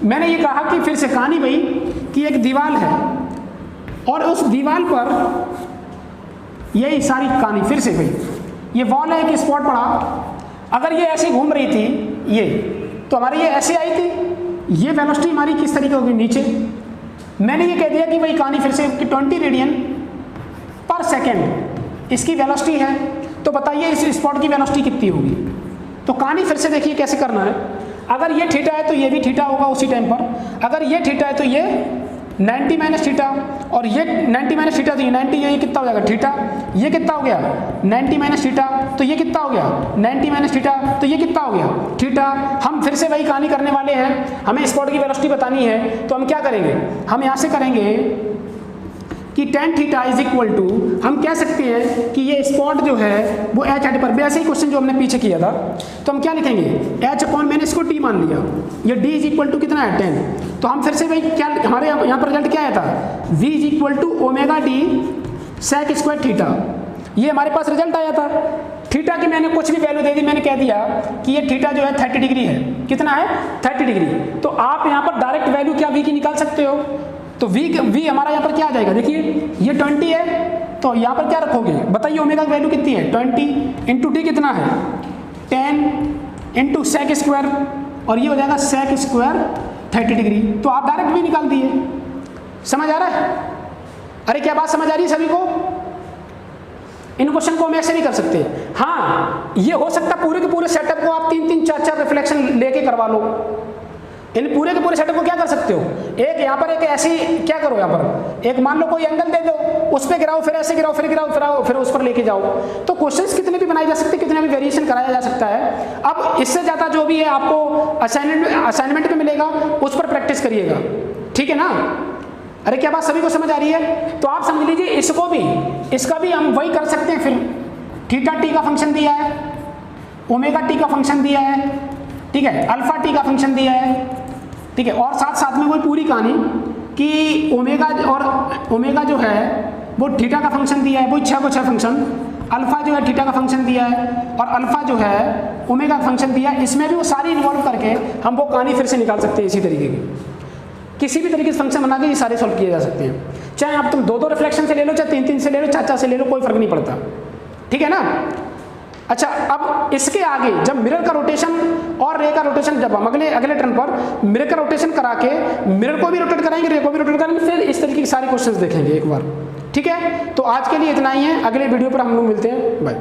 मैंने ये कहा कि फिर से कहानी भाई कि एक दीवार है और उस दीवार पर यही सारी कहानी फिर से भाई, ये वॉल है, एक स्पॉट पड़ा। अगर ये ऐसे घूम रही थी ये, तो हमारी ये ऐसे आई थी, ये वेलोसिटी हमारी किस तरीके होगी? नीचे। मैंने ये कह दिया कि भाई कहानी फिर से कि 20 रेडियन पर सेकेंड इसकी वेलोसिटी है। तो बताइए इस स्पॉट की वेलोसिटी कितनी होगी? तो कहानी फिर से देखिए कैसे करना है। अगर ये थीटा है तो ये भी थीटा होगा उसी टाइम पर। अगर ये थीटा है तो ये 90 माइनस थीटा, और ये 90 माइनस थीटा तो ये 90, ये कितना हो जाएगा? थीटा। ये कितना हो गया? 90 माइनस थीटा, तो ये कितना हो गया? 90 माइनस थीटा, तो ये कितना हो गया? थीटा। हम फिर से वही कहानी करने वाले हैं। हमें स्पॉट की वेलोसिटी बतानी है, तो हम क्या करेंगे? हम यहाँ से करेंगे कि tan theta is equal to, हम कह सकते हैं कि ये स्पॉट जो है वो एच एट पर, वैसे ही क्वेश्चन जो हमने पीछे किया था, तो हम क्या लिखेंगे? एच अपॉन, मैंने इसको टी मान लिया, ये डी इज इक्वल टू कितना है? 10। तो हम फिर से भाई क्या हमारे यहाँ पर रिजल्ट क्या आया था? v is equal to omega D sec square theta. ये हमारे पास रिजल्ट आया था। थीटा की मैंने कुछ भी वैल्यू दे दी, मैंने कह दिया कि ये थीटा जो है 30 डिग्री है। कितना है? 30 डिग्री। तो आप यहाँ पर डायरेक्ट वैल्यू क्या v की निकाल सकते हो? तो v हमारा यहाँ पर क्या आ जाएगा, देखिए ये 20 है, तो यहाँ पर क्या रखोगे बताइए, ओमेगा की वैल्यू कितनी है 20 इंटू टी कितना है 10 इंटू सेक स्क्वायर, और ये हो जाएगा सेक स्क्वायर 30 डिग्री। तो आप डायरेक्ट भी निकाल दिए। समझ आ रहा है? अरे क्या बात समझ आ रही है सभी को? इन क्वेश्चन को हम ऐसे नहीं कर सकते। हाँ ये हो सकता है पूरे के पूरे सेटअप को आप 3-3 4-4 रिफ्लेक्शन लेके करवा लो। इन पूरे के पूरे सेटअप को क्या कर सकते हो, एक यहाँ पर एक ऐसी क्या करो, यहाँ पर एक मान लो कोई एंगल दे दो, उस पर गिराओ, फिर ऐसे गिराओ, फिर गिराओ, फिर उस पर लेके जाओ। तो क्वेश्चंस कितने भी बनाए जा सकते हैं, कितने भी वेरिएशन कराया जा सकता है। अब इससे ज़्यादा जो भी है आपको असाइनमेंट में मिलेगा, उस पर प्रैक्टिस करिएगा, ठीक है ना? अरे क्या बात सभी को समझ आ रही है? तो आप समझ लीजिए इसका भी हम वही कर सकते हैं। फिर थीटा टी का फंक्शन दिया है, ओमेगा टी का फंक्शन दिया है, ठीक है, अल्फा टी का फंक्शन दिया है, ठीक है, और साथ साथ में वही पूरी कहानी कि ओमेगा जो है वो थीटा का फंक्शन दिया है, वो 6 फंक्शन, अल्फा जो है थीटा का फंक्शन दिया है, और अल्फा जो है ओमेगा का फंक्शन दिया है। इसमें भी वो सारी इन्वॉल्व करके हम वो कहानी फिर से निकाल सकते हैं। इसी तरीके की किसी भी तरीके से फंक्शन बना के ये सारे सॉल्व किए जा सकते हैं, चाहे आप तुम 2-2 रिफ्लेक्शन से ले लो, चाहे 3-3 से ले लो, 4-4 से ले लो, कोई फर्क नहीं पड़ता, ठीक है ना? अच्छा, अब इसके आगे जब मिरर का रोटेशन और रे का रोटेशन, जब हम अगले टर्न पर मिरर का रोटेशन करा के मिरर को भी रोटेट कराएंगे, रे को भी रोटेट कराएंगे, फिर इस तरीके के सारे क्वेश्चंस देखेंगे एक बार, ठीक है? तो आज के लिए इतना ही है, अगले वीडियो पर हम लोग मिलते हैं, बाय।